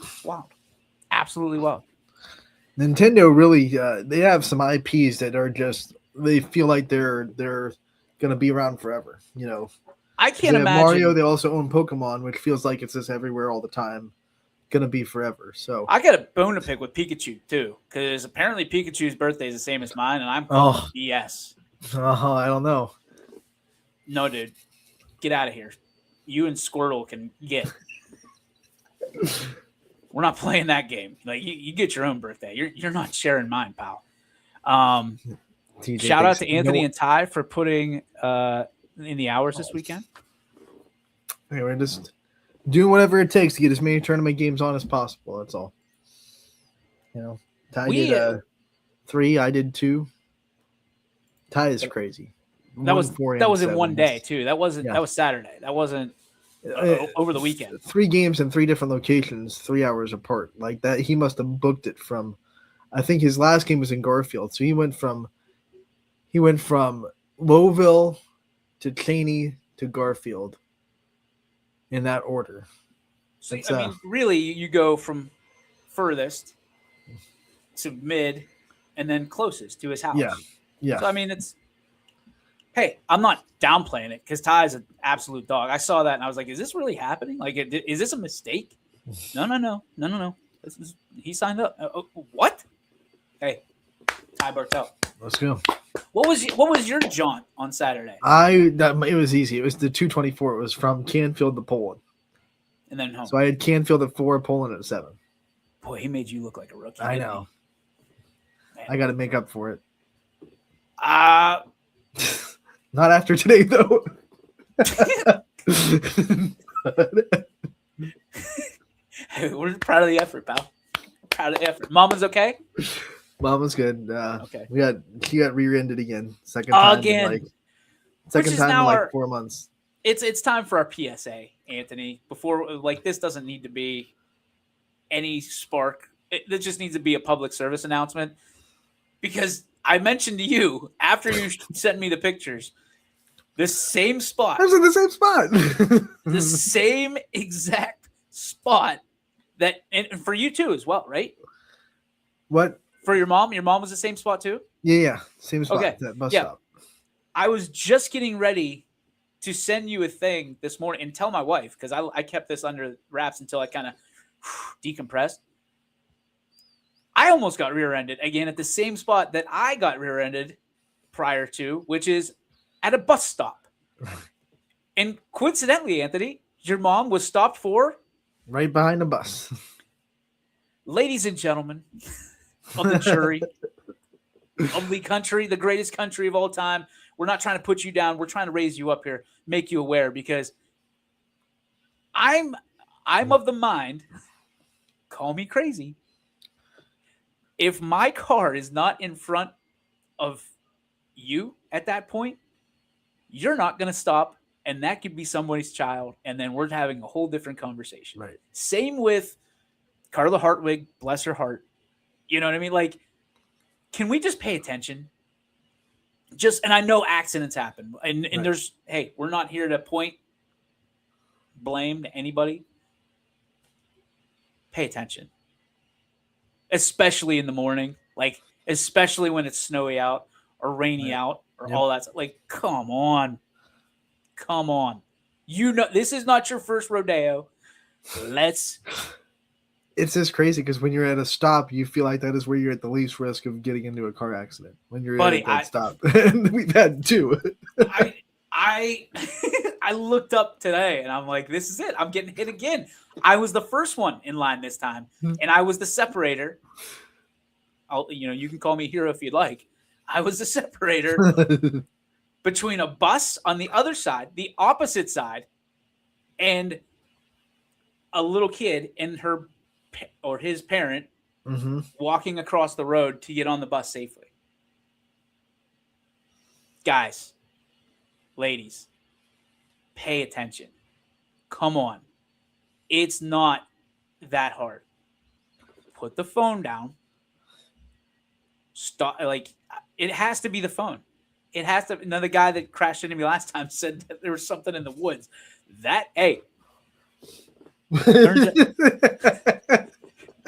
It's wild. Absolutely wild. Nintendo really they have some IPs that are just they feel like they're gonna be around forever. You know, I can't they have imagine. Mario. They also own Pokemon, which feels like it's just everywhere all the time. Gonna be forever. So I got a bone to pick with Pikachu too, because apparently Pikachu's birthday is the same as mine, and I'm calling BS. I don't know. No, dude, get out of here. You and Squirtle can get. We're not playing that game. Like you get your own birthday. You're not sharing mine, pal. TJ Shout out thinks- to Anthony and Ty for putting in the hours this weekend. Hey, we're just doing whatever it takes to get as many tournament games on as possible. That's all. You know, Ty did 3. I did 2. Ty is crazy. That was 4 and in 7. one day too. That wasn't. Yeah. That was Saturday. That wasn't over the weekend. 3 games in 3 different locations, 3 hours apart. Like that, he must have booked it from. I think his last game was in Garfield, so he went from Lowville to Cheney to Garfield in that order. So, It's, I mean, really, you go from furthest to mid, and then closest to his house. Yeah. So I mean, it's. Hey, I'm not downplaying it because Ty is an absolute dog. I saw that and I was like, "Is this really happening? Like, is this a mistake?" No. He signed up. What? Hey, Ty Bartel. Let's go. What was your jaunt on Saturday? It was easy. It was the 224. It was from Canfield to Poland. And then home. So I had Canfield at 4, Poland at 7. Boy, he made you look like a rookie. I didn't know. he? I got to make up for it. Man. Not after today, though. We're proud of the effort, pal. Proud of the effort. Mama's okay? Mama's good. Okay. She got rear-ended again. Second time Again. Second is time in now like our- 4 months. It's time for our PSA, Anthony. Before, like, this doesn't need to be any spark. It just needs to be a public service announcement. Because I mentioned to you after you sent me the pictures, The same spot. I was in the same spot. The same exact spot that, and for you too as well, right? What? For your mom was the same spot too? Yeah. Same spot. Okay. That bus Yeah. stop. I was just getting ready to send you a thing this morning and tell my wife, because I kept this under wraps until I kind of decompressed. I almost got rear-ended again at the same spot that I got rear-ended prior to, which is at a bus stop. And coincidentally, Anthony, your mom was stopped for, Right behind the bus. ladies and gentlemen of the jury, of the country, the greatest country of all time. We're not trying to put you down. We're trying to raise you up here, make you aware, because I'm of the mind, call me crazy, if my car is not in front of you at that point, you're not going to stop, and that could be somebody's child, and then we're having a whole different conversation. Right. Same with Carla Hartwig, bless her heart. You know what I mean? Like, can we just pay attention? And I know accidents happen, and Right. there's, hey, we're not here to point blame to anybody. Pay attention. Especially in the morning, like especially when it's snowy out or rainy out or all that. Like, come on. You know, this is not your first rodeo. It's just crazy because when you're at a stop, you feel like that is where you're at the least risk of getting into a car accident. When you're Buddy, at that stop, and we've had two. I looked up today and I'm like, this is it. I'm getting hit again. I was the first one in line this time, and I was the separator. You can call me a hero if you'd like. I was the separator between a bus on the other side, the opposite side, and a little kid and her or his parent walking across the road to get on the bus safely. Guys, ladies, pay attention. Come on. It's not that hard. Put the phone down. Stop. Like, it has to be the phone. It has to. Another guy that crashed into me last time said that there was something in the woods. Hey.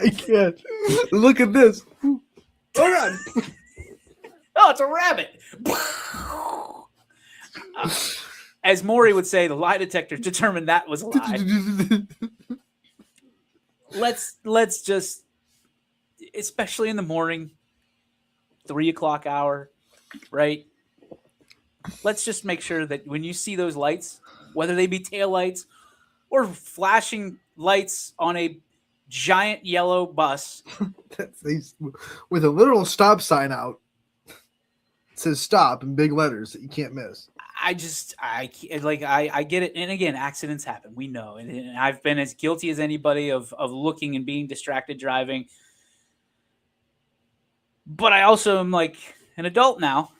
I can't. Look at this. Oh, God. Oh, it's a rabbit. As Maury would say, the lie detector determined that was a lie. Let's just, especially in the morning, 3:00 hour, right? Let's just make sure that when you see those lights, whether they be tail lights or flashing lights on a giant yellow bus with a literal stop sign out, it says stop in big letters that you can't miss. I get it. And again, accidents happen. We know. And I've been as guilty as anybody of looking and being distracted driving. But I also am like an adult now.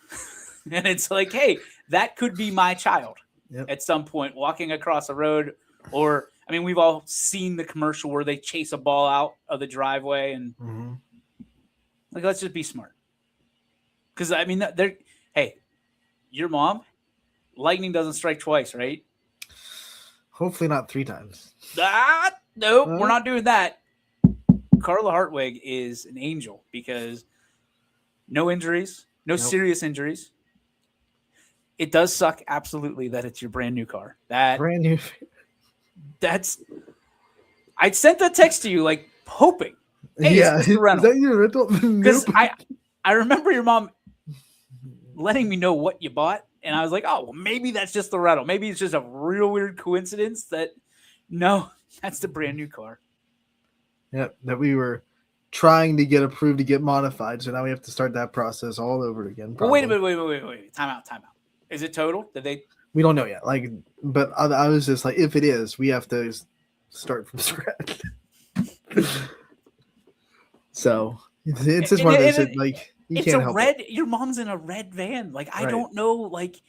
And it's like, hey, that could be my child at some point walking across a road. Or, I mean, we've all seen the commercial where they chase a ball out of the driveway. And like, let's just be smart. Because, I mean, hey, your mom, lightning doesn't strike twice, right? Hopefully not 3 times. Nope, we're not doing that. Carla Hartwig is an angel because no injuries, no serious injuries. It does suck, absolutely, that it's your brand new car. Brand new. I sent that text to you, like, hoping. Hey, is this the rental? Is that your rental? Because I remember your mom letting me know what you bought. And I was like, oh, well, maybe that's just the rental. Maybe it's just a real weird coincidence that, no, that's the brand new car. Yep, that we were trying to get approved to get modified. So now we have to start that process all over again. Well, wait a minute, wait. Time out. Is it total? We don't know yet. Like, but I was just like, if it is, we have to start from scratch. So it's just one of those that, like, you can't help it. Your mom's in a red van. Like, I don't know, like,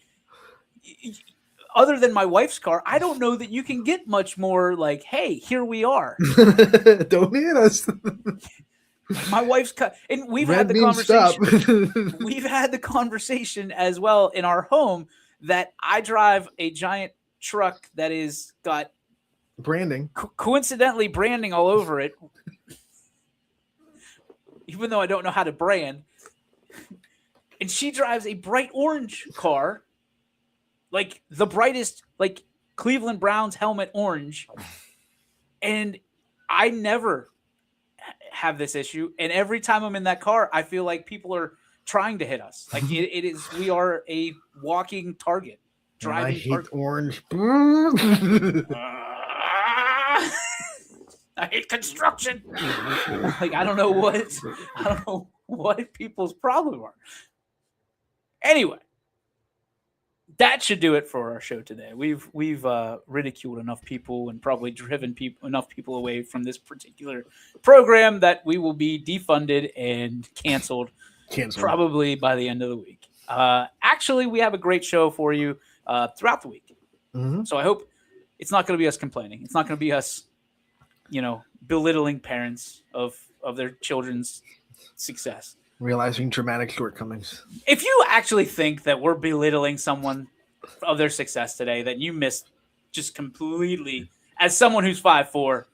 other than my wife's car, I don't know that you can get much more like, hey, here we are. Don't hit us. My wife's car, and we've had the conversation. We've had the conversation as well in our home that I drive a giant truck that is got Branding. coincidentally branding all over it, even though I don't know how to brand. And she drives a bright orange car, like the brightest, like Cleveland Browns helmet orange. And I never have this issue. And every time I'm in that car, I feel like people are trying to hit us. Like it is, we are a walking target. I hate target. orange. I hate construction. Like I don't know what people's problem are. Anyway, that should do it for our show today. We've ridiculed enough people and probably driven enough people away from this particular program that we will be defunded and canceled probably by the end of the week. Actually, we have a great show for you throughout the week. Mm-hmm. So I hope it's not going to be us complaining. It's not going to be us, belittling parents of their children's success. Realizing dramatic shortcomings. If you actually think that we're belittling someone of their success today, that you missed just completely, as someone who's 5'4",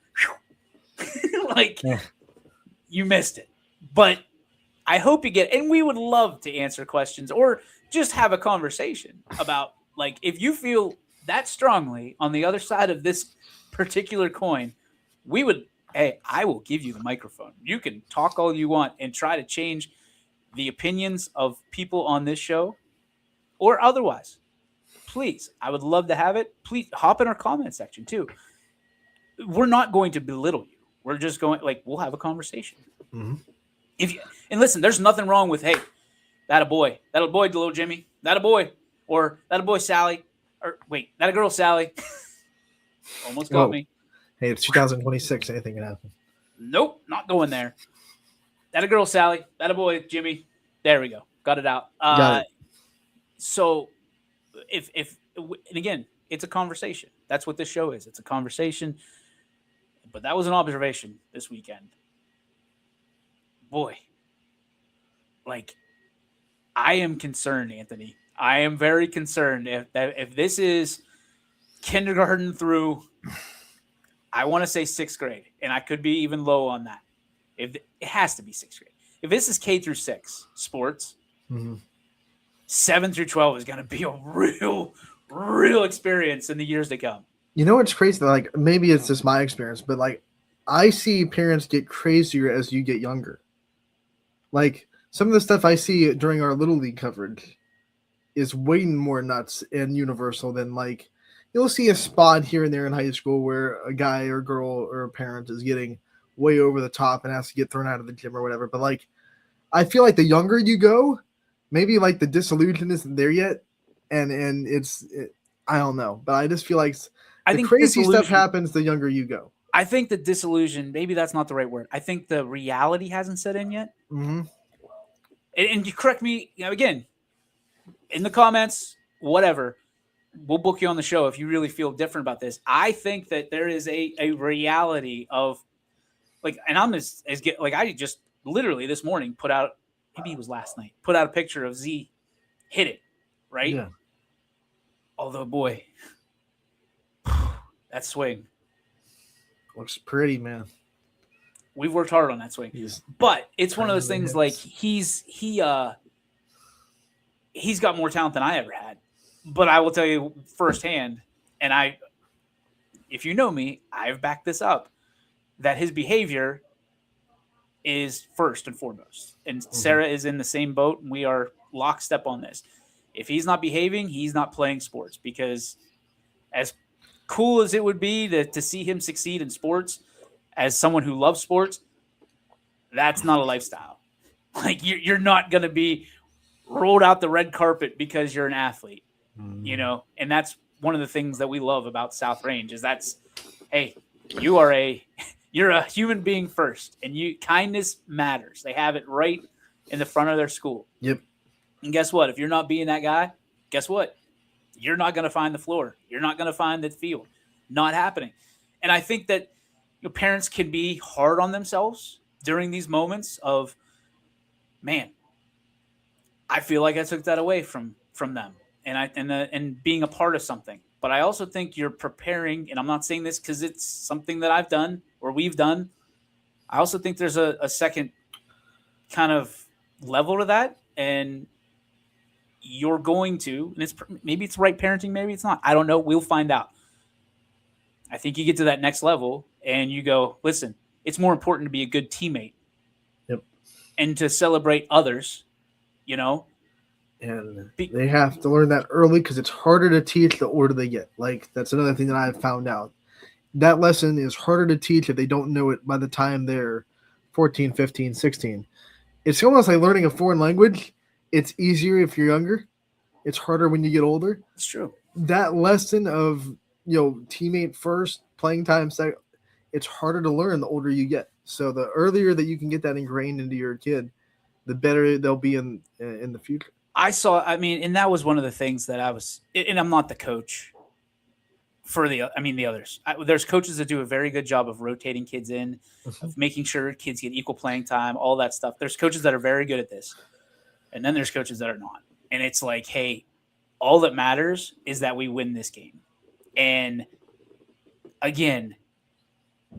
you missed it. But I hope you get, and we would love to answer questions or just have a conversation about, like, if you feel that strongly on the other side of this particular coin, I will give you the microphone. You can talk all you want and try to change the opinions of people on this show or otherwise. Please, I would love to have it. Please hop in our comment section too. We're not going to belittle you. We're just going, we'll have a conversation. Mm-hmm. And listen, there's nothing wrong with, hey, that a boy, little Jimmy, that a boy, or that a boy Sally, or wait, that a girl Sally. Almost got me. Hey, it's 2026. Anything can happen. Nope, not going there. That a girl Sally, that a boy Jimmy. There we go. Got it out. Got it. So if and again, it's a conversation. That's what this show is. It's a conversation. But that was an observation this weekend. Boy, I am concerned, Anthony. I am very concerned if this is kindergarten through, I want to say 6th grade, and I could be even low on that. It has to be 6th grade. If this is K through 6 sports, 7 through 12 is going to be a real experience in the years to come. You know what's crazy? Maybe it's just my experience, but I see parents get crazier as you get younger. Some of the stuff I see during our Little League coverage is way more nuts and universal than you'll see a spot here and there in high school where a guy or girl or a parent is getting way over the top and has to get thrown out of the gym or whatever. But I feel like the younger you go, maybe the disillusion isn't there yet. And I don't know, but I just feel like I think crazy stuff happens the younger you go. I think the disillusion, maybe that's not the right word. I think the reality hasn't set in yet. Mm-hmm. And you correct me, again, in the comments, whatever. We'll book you on the show if you really feel different about this. I think that there is a reality of and I'm I just literally this morning put out, maybe it was last night, put out a picture of Z hit it, right? Yeah. Although, boy, that swing looks pretty, man. We've worked hard on that swing, but it's one of those things he's got more talent than I ever had. But I will tell you firsthand, and if you know me, I've backed this up, that his behavior is first and foremost. And Sarah is in the same boat, and we are lockstep on this. If he's not behaving, he's not playing sports, because as cool as it would be to see him succeed in sports as someone who loves sports, that's not a lifestyle. You're not going to be rolled out the red carpet because you're an athlete. And that's one of the things that we love about South Range is hey, you're a human being first, and kindness matters. They have it right in the front of their school. Yep. And guess what? If you're not being that guy, guess what? You're not going to find the floor. You're not going to find the field. Not happening. And I think that your parents can be hard on themselves during these moments of, man, I feel like I took that away from them. and being a part of something. But I also think you're preparing, and I'm not saying this because it's something that I've done or we've done. I also think there's a second kind of level to that, and you're going to, and maybe it's right parenting, maybe it's not. I don't know. We'll find out. I think you get to that next level and you go, listen, it's more important to be a good teammate. Yep. And to celebrate others, And they have to learn that early because it's harder to teach the older they get. Like, that's another thing that I've found out. That lesson is harder to teach if they don't know it by the time they're 14, 15, 16. It's almost like learning a foreign language. It's easier if you're younger. It's harder when you get older. It's true. That lesson of, teammate first, playing time second, it's harder to learn the older you get. So the earlier that you can get that ingrained into your kid, the better they'll be in the future. And that was one of the things that and I'm not the coach for the others. There's coaches that do a very good job of rotating kids in, of making sure kids get equal playing time, all that stuff. There's coaches that are very good at this. And then there's coaches that are not. And it's like, hey, all that matters is that we win this game. And again,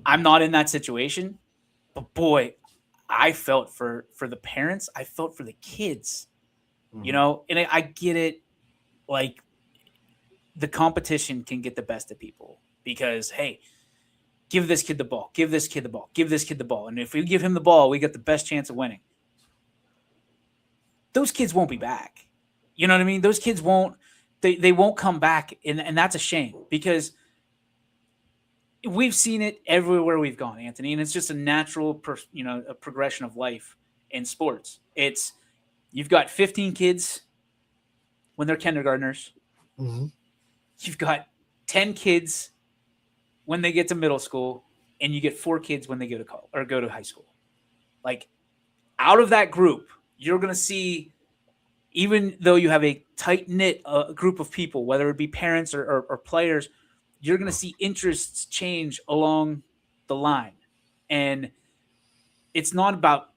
I'm not in that situation, but boy, I felt for the parents. I felt for the kids, and I get it. Like, the competition can get the best of people because, hey, give this kid the ball, give this kid the ball, give this kid the ball. And if we give him the ball, we get the best chance of winning. Those kids won't be back. You know what I mean? Those kids won't, they won't come back. And that's a shame because we've seen it everywhere we've gone, Anthony. And it's just a natural, a progression of life in sports. It's, you've got 15 kids when they're kindergartners. Mm-hmm. You've got 10 kids when they get to middle school, and you get 4 kids when they go to college or go to high school. Like, out of that group, you're going to see, even though you have a tight-knit group of people, whether it be parents or players, you're going to see interests change along the line. And it's not about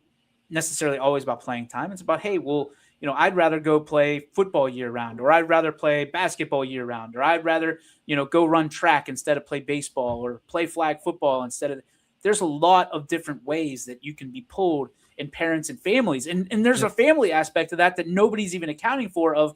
necessarily always about playing time. It's about, hey, well, I'd rather go play football year round, or I'd rather play basketball year round, or I'd rather, go run track instead of play baseball, or play flag football instead of. There's a lot of different ways that you can be pulled in parents and families. And there's a family aspect of that nobody's even accounting for of,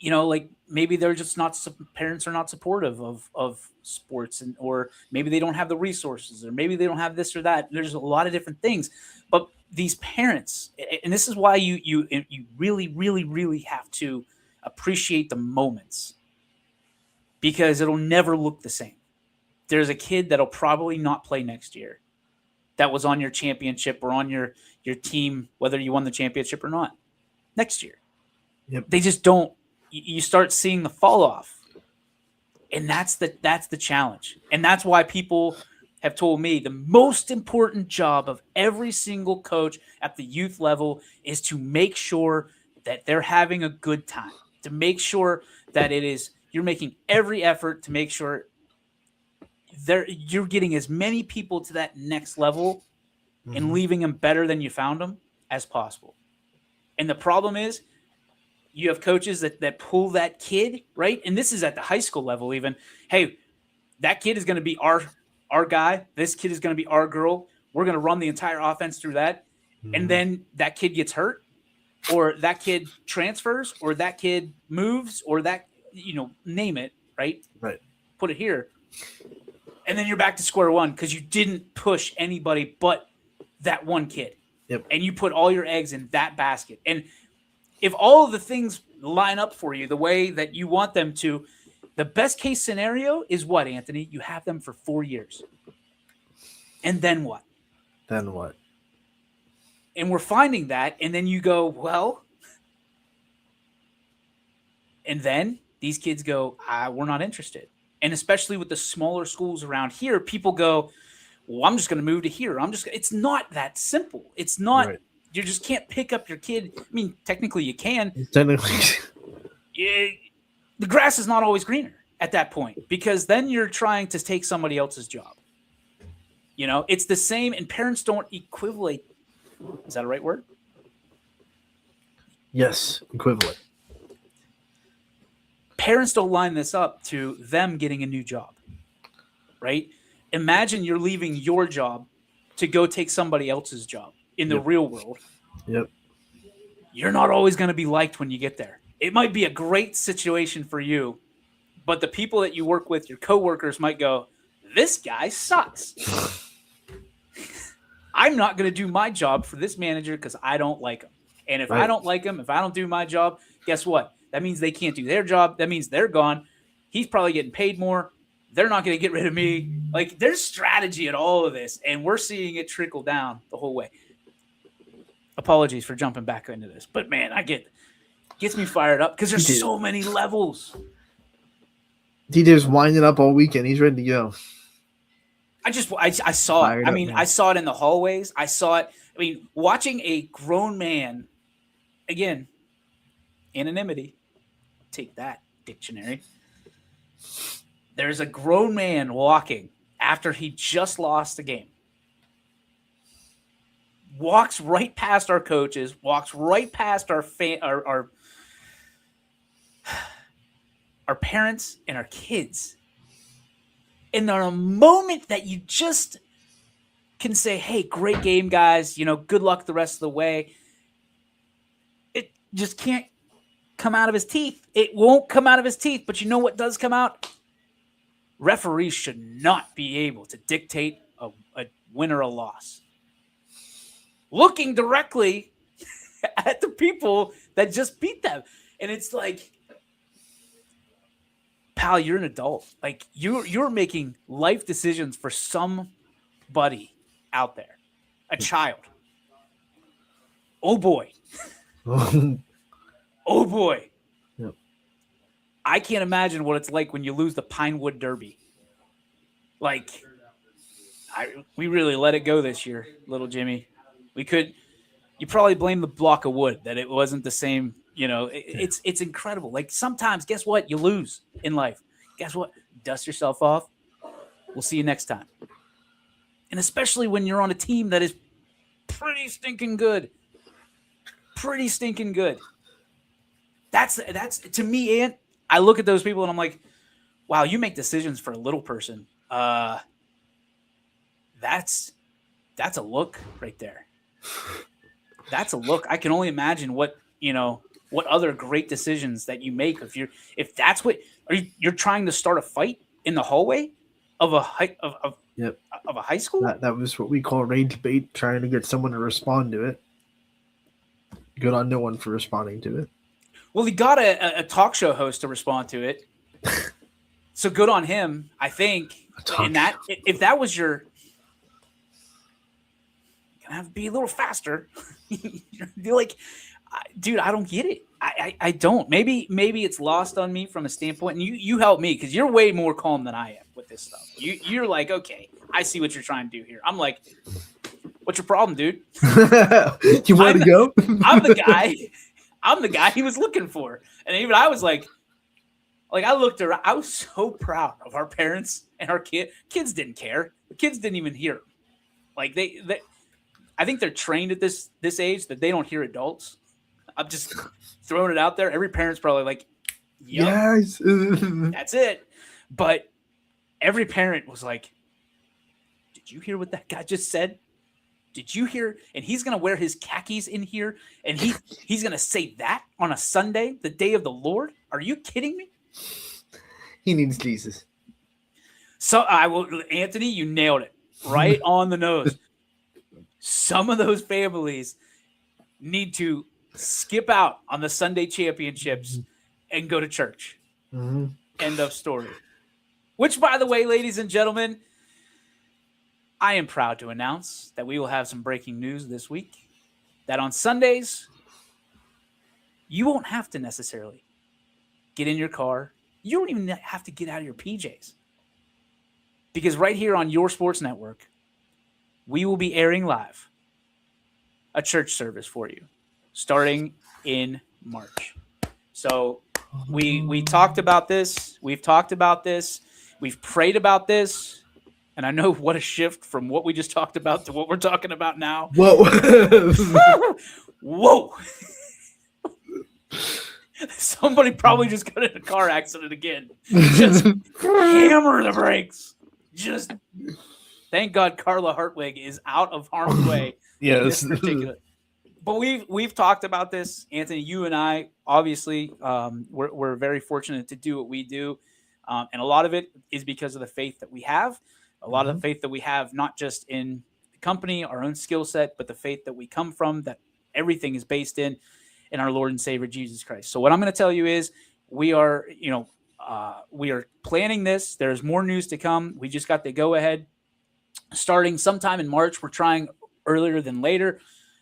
like maybe they're just not, parents are not supportive of sports, or maybe they don't have the resources, or maybe they don't have this or that. There's a lot of different things, but these parents, and this is why you really, really, really have to appreciate the moments, because it'll never look the same. There's a kid that'll probably not play next year that was on your championship or on your team, whether you won the championship or not, next year. Yep. They just don't. You start seeing the fall off, and that's the challenge. And that's why people have told me the most important job of every single coach at the youth level is to make sure that they're having a good time, to make sure that you're making every effort to make sure you're getting as many people to that next level and leaving them better than you found them as possible. And the problem is, you have coaches that pull that kid, right? And this is at the high school level even. Hey, that kid is going to be our guy. This kid is going to be our girl. We're going to run the entire offense through that. And then that kid gets hurt, or that kid transfers, or that kid moves, or that, name it, right? Right. Put it here. And then you're back to square one because you didn't push anybody but that one kid. Yep. And you put all your eggs in that basket. And if all of the things line up for you the way that you want them to, the best case scenario is what, Anthony? You have them for 4 years. And then what? Then what? And we're finding that. And then you go, well, and then these kids go, we're not interested. And especially with the smaller schools around here, people go, well, I'm just going to move to here. It's not that simple. It's not, right. You just can't pick up your kid. I mean, technically you can. Technically. The grass is not always greener at that point, because then you're trying to take somebody else's job. It's the same, and parents don't equivalent. Is that a right word? Yes, equivalent. parents don't line this up to them getting a new job, right? Imagine you're leaving your job to go take somebody else's job in the real world. Yep. You're not always going to be liked when you get there. It might be a great situation for you, but the people that you work with, your coworkers, might go, this guy sucks. I'm not going to do my job for this manager because I don't like him. And if I don't like him, if I don't do my job, guess what? That means they can't do their job. That means they're gone. He's probably getting paid more. They're not going to get rid of me. Like, there's strategy in all of this, and we're seeing it trickle down the whole way. Apologies for jumping back into this, but man, gets me fired up because there's so many levels. DJ's winding up all weekend. He's ready to go. I saw it. I mean, I saw it in the hallways. I saw it. I mean, watching a grown man, again, anonymity. Take that, dictionary. There's a grown man walking after he just lost the game. Walks right past our coaches, walks right past our parents and our kids. And in a moment that you just can say, hey, great game, guys, good luck the rest of the way, it just can't come out of his teeth. It won't come out of his teeth, but you know what does come out? Referees should not be able to dictate a win or a loss. Looking directly at the people that just beat them. And it's like, pal, you're an adult. Like, you're making life decisions for somebody out there. A child. Oh, boy. Oh, boy. Yep. I can't imagine what it's like when you lose the Pinewood Derby. Like, we really let it go this year, little Jimmy. You probably blame the block of wood that it wasn't the same. It's incredible. Like, sometimes, guess what? You lose in life. Guess what? Dust yourself off. We'll see you next time. And especially when you're on a team that is pretty stinking good. Pretty stinking good. That's to me, Ant, I look at those people and I'm like, wow, you make decisions for a little person. That's a look right there. That's a look. I can only imagine what other great decisions that you make if that's what you're trying to start a fight in the hallway of a high school. That was what we call rage bait, trying to get someone to respond to it. Good on no one for responding to it. Well, he got a talk show host to respond to it, so good on him. I think. And that if that was your. Have to be a little faster. You're like, dude, I don't get it. I don't. Maybe it's lost on me from a standpoint, and you help me because you're way more calm than I am with this stuff. You're like, okay, I see what you're trying to do here. I'm like, what's your problem, dude? You want to go? I'm the guy. I'm the guy he was looking for, and even I was like I looked around. I was so proud of our parents and our kids. Kids didn't care. The kids didn't even hear. Like they I think they're trained at this age that they don't hear adults. I'm just throwing it out there. Every parent's probably like, yes, that's it. But every parent was like, did you hear what that guy just said? Did you hear? And he's going to wear his khakis in here. And he's going to say that on a Sunday, the day of the Lord. Are you kidding me? He needs Jesus. So Anthony, you nailed it right on the nose. Some of those families need to skip out on the Sunday championships and go to church. Mm-hmm. End of story. Which, by the way, ladies and gentlemen, I am proud to announce that we will have some breaking news this week. That on Sundays, you won't have to necessarily get in your car. You don't even have to get out of your PJs. Because right here on your sports network, we will be airing live a church service for you starting in March. So we talked about this. We've talked about this. We've prayed about this. And I know what a shift from what we just talked about to what we're talking about now. Whoa. Whoa. Somebody probably just got in a car accident again. Just hammer the brakes. Just thank God Carla Hartwig is out of harm's way. Yes. In this particular. But we've talked about this, Anthony. You and I, obviously, we're very fortunate to do what we do, and a lot of it is because of the faith that we have. A lot of the faith that we have, not just in the company, our own skill set, but the faith that we come from. That everything is based in our Lord and Savior Jesus Christ. So what I'm going to tell you is we are planning this. There's more news to come. We just got the go ahead starting sometime in March. We're trying earlier than later.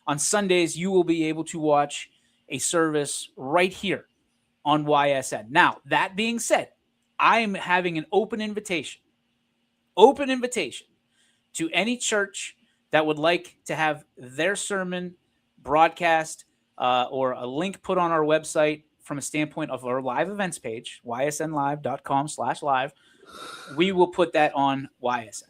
On Sundays, you will be able to watch a service right here on YSN. Now, that being said, I am having an open invitation to any church that would like to have their sermon broadcast or a link put on our website from a standpoint of our live events page, ysnlive.com/live. We will put that on YSN.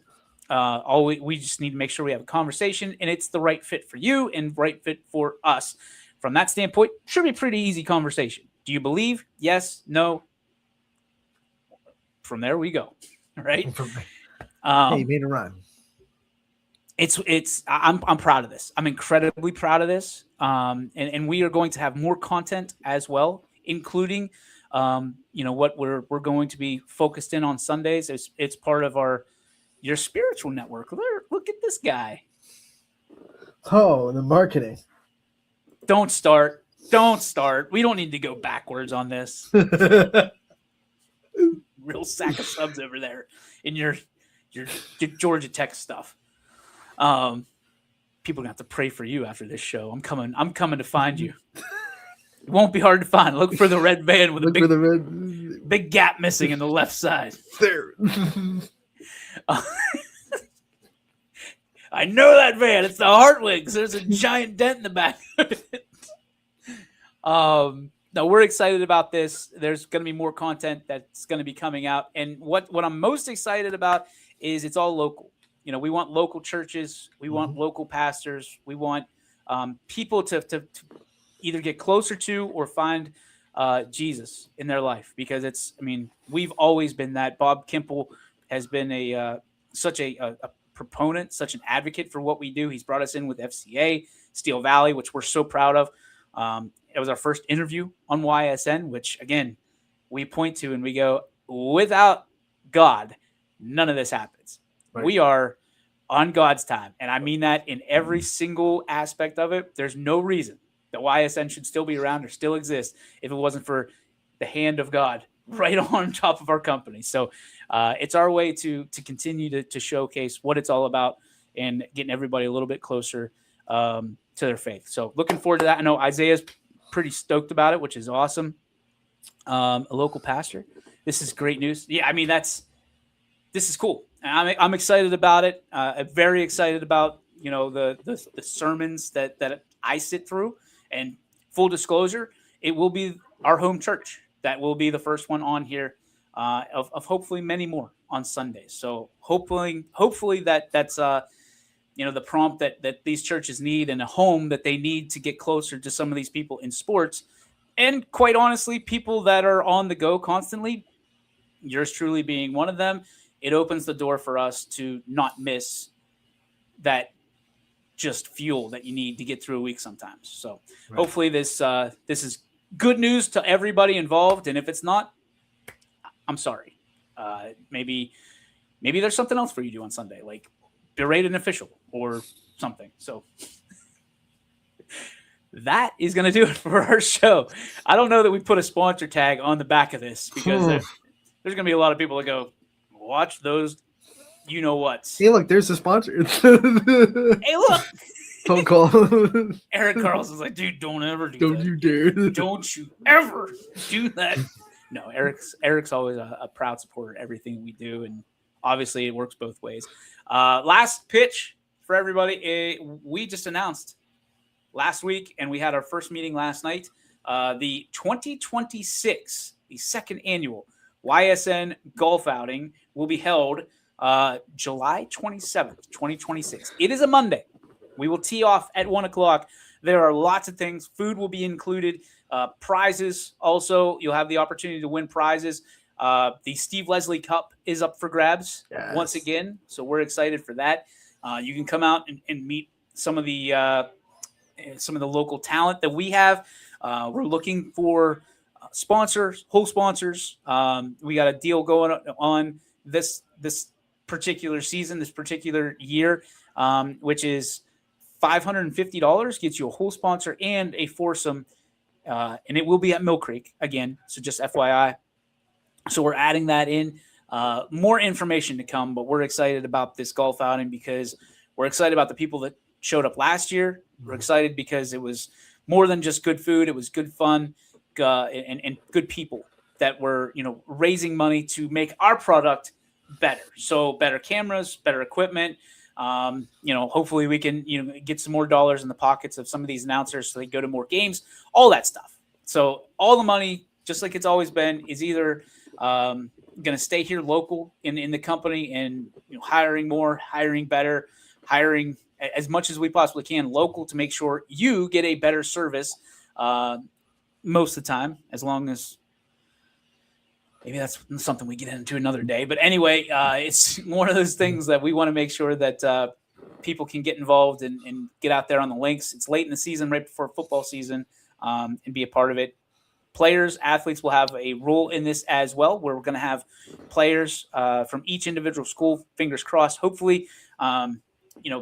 We just need to make sure we have a conversation and it's the right fit for you and right fit for us. From that standpoint, should be a pretty easy conversation. Do you believe? Yes, no. From there we go. Right? Hey, you made a run. I'm proud of this. I'm incredibly proud of this. And we are going to have more content as well, including what we're going to be focused in on Sundays. It's part of your spiritual network. Look at this guy. Oh, the marketing. Don't start. We don't need to go backwards on this. Real sack of subs over there in your Georgia Tech stuff. People are gonna have to pray for you after this show. I'm coming to find you. It won't be hard to find. Look for the red van with big gap missing in the left side. There. I know that van. It's the Hartwigs. There's a giant dent in the back of it. No, we're excited about this. There's going to be more content that's going to be coming out. And what I'm most excited about is it's all local. We want local churches. We want local pastors. We want people to either get closer to or find Jesus in their life, because we've always been that. Bob Kimple has been such a proponent, such an advocate for what we do. He's brought us in with FCA, Steel Valley, which we're so proud of. It was our first interview on YSN, which, again, we point to and we go, without God, none of this happens. Right. We are on God's time, and I mean that in every single aspect of it. There's no reason that YSN should still be around or still exist if it wasn't for the hand of God right on top of our company. So it's our way to continue to showcase what it's all about and getting everybody a little bit closer to their faith. So looking forward to that. I know Isaiah's pretty stoked about it, which is awesome. A local pastor. This is great news. Yeah, this is cool. I'm excited about it. I'm very excited about the sermons that I sit through. And full disclosure, it will be our home church that will be the first one on here, of hopefully many more on Sundays. So hopefully that's the prompt that these churches need, and a home that they need to get closer to some of these people in sports. And quite honestly, people that are on the go constantly, yours truly being one of them, it opens the door for us to not miss that just fuel that you need to get through a week sometimes. So right. Hopefully this is good news to everybody involved. And if it's not, I'm sorry. Maybe there's something else for you to do on Sunday, like berate an official or something. So that is going to do it for our show. I don't know that we put a sponsor tag on the back of this, because there's going to be a lot of people that go, watch those, what? Hey, look, there's a sponsor. Hey, look. Phone call. Eric Carlson's like, dude, don't ever do that. Don't you dare. Don't you ever do that. No, Eric's always a proud supporter of everything we do, and obviously it works both ways. Last pitch for everybody. We just announced last week, and we had our first meeting last night, the 2026, the second annual YSN golf outing will be held July 27th, 2026. It is a Monday. We will tee off at 1:00. There are lots of things. Food will be included. Prizes also. You'll have the opportunity to win prizes. The Steve Leslie Cup is up for grabs once again, so we're excited for that. You can come out and meet some of the local talent that we have. We're looking for sponsors, whole sponsors. We got a deal going on this particular season, this particular year, which is $550 gets you a whole sponsor and a foursome, and it will be at Mill Creek again. So just FYI. So we're adding that in. More information to come, but we're excited about this golf outing because we're excited about the people that showed up last year. We're excited because it was more than just good food. It was good fun and good people that were, raising money to make our product better. So better cameras, better equipment. Hopefully we can, get some more dollars in the pockets of some of these announcers so they go to more games, all that stuff. So all the money, just like it's always been, is either going to stay here local in the company and hiring more, hiring better, hiring as much as we possibly can local to make sure you get a better service most of the time, as long as maybe that's something we get into another day. But anyway, it's one of those things that we want to make sure that people can get involved and get out there on the links. It's late in the season, right before football season, and be a part of it. Players, athletes will have a role in this as well, where we're going to have players from each individual school, fingers crossed, hopefully,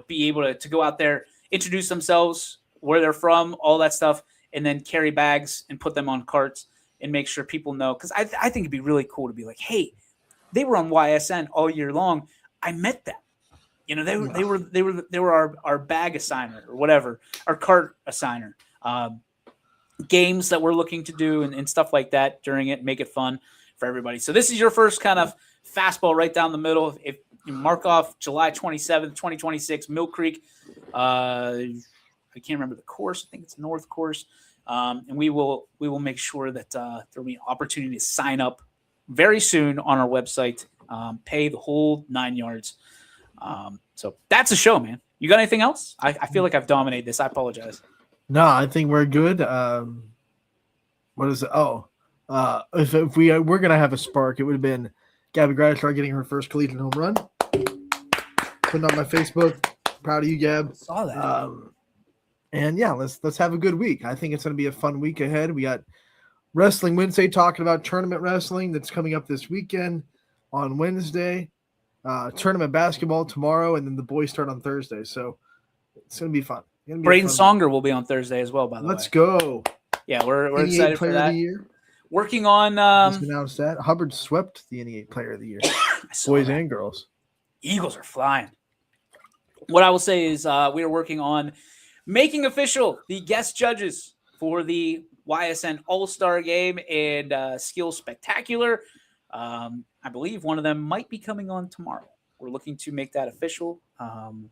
be able to go out there, introduce themselves, where they're from, all that stuff, and then carry bags and put them on carts and make sure people know. Because I think it'd be really cool to be like, hey, they were on YSN all year long. I met them. They were our bag assigner or whatever, our cart assigner. Games that we're looking to do and stuff like that during it, make it fun for everybody. So this is your first kind of fastball right down the middle. If you mark off July 27th, 2026, Mill Creek. I can't remember the course. I think it's North Course. And we will make sure that there will be an opportunity to sign up very soon on our website, pay the whole 9 yards. So that's a show, man. You got anything else? I feel like I've dominated this. I apologize. No, I think we're good. What is it? Oh, if we were going to have a spark, it would have been Gabby Gradishar getting her first collegiate home run. Putting on my Facebook. Proud of you, Gab. Saw that. And yeah, let's have a good week. I think it's going to be a fun week ahead. We got Wrestling Wednesday talking about tournament wrestling that's coming up this weekend on Wednesday. Tournament basketball tomorrow, and then the boys start on Thursday. So it's going to be fun. Braden Songer will be on Thursday as well, by the way. Let's go. Yeah, we're excited for that. Of the year. Working on Just announced that. Hubbard swept the NE8 Player of the Year. Boys and girls. Eagles are flying. What I will say is we are working on making official the guest judges for the YSN All-Star Game and Skills Spectacular. I believe one of them might be coming on tomorrow. We're looking to make that official. And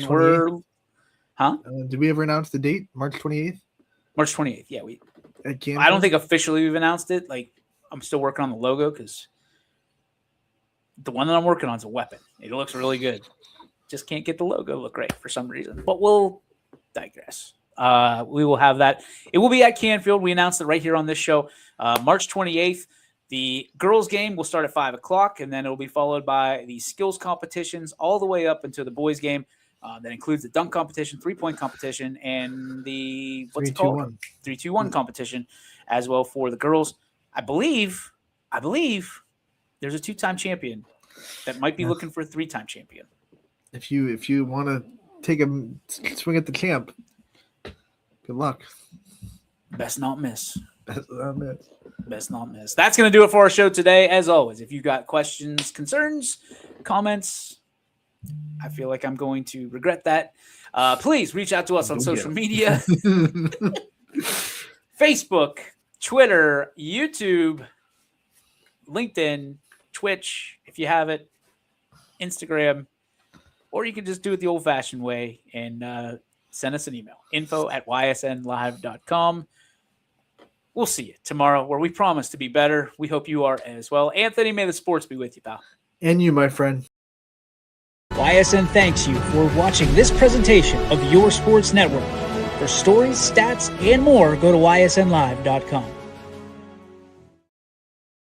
we're – huh? Did we ever announce the date? March 28th? March 28th, yeah. I don't think officially we've announced it. Like, I'm still working on the logo because the one that I'm working on is a weapon. It looks really good. Just can't get the logo look right for some reason. But we'll digress. We will have that. It will be at Canfield. We announced it right here on this show. March 28th. The girls' game will start at 5 o'clock, and then it will be followed by the skills competitions all the way up until the boys' game. That includes the dunk competition, 3-point competition, and the 3-2-1 competition as well for the girls. I believe there's a 2-time champion that might be looking for a 3-time champion. If you want to take a swing at the champ, good luck. Best not miss. Best not miss. That's going to do it for our show today. As always, if you've got questions, concerns, comments, I feel like I'm going to regret that. Please reach out to us on social media. Facebook, Twitter, YouTube, LinkedIn, Twitch, if you have it, Instagram, or you can just do it the old-fashioned way and send us an email, info@ysnlive.com. We'll see you tomorrow, where we promise to be better. We hope you are as well. Anthony, may the sports be with you, pal. And you, my friend. YSN thanks you for watching this presentation of Your Sports Network. For stories, stats, and more, go to ysnlive.com.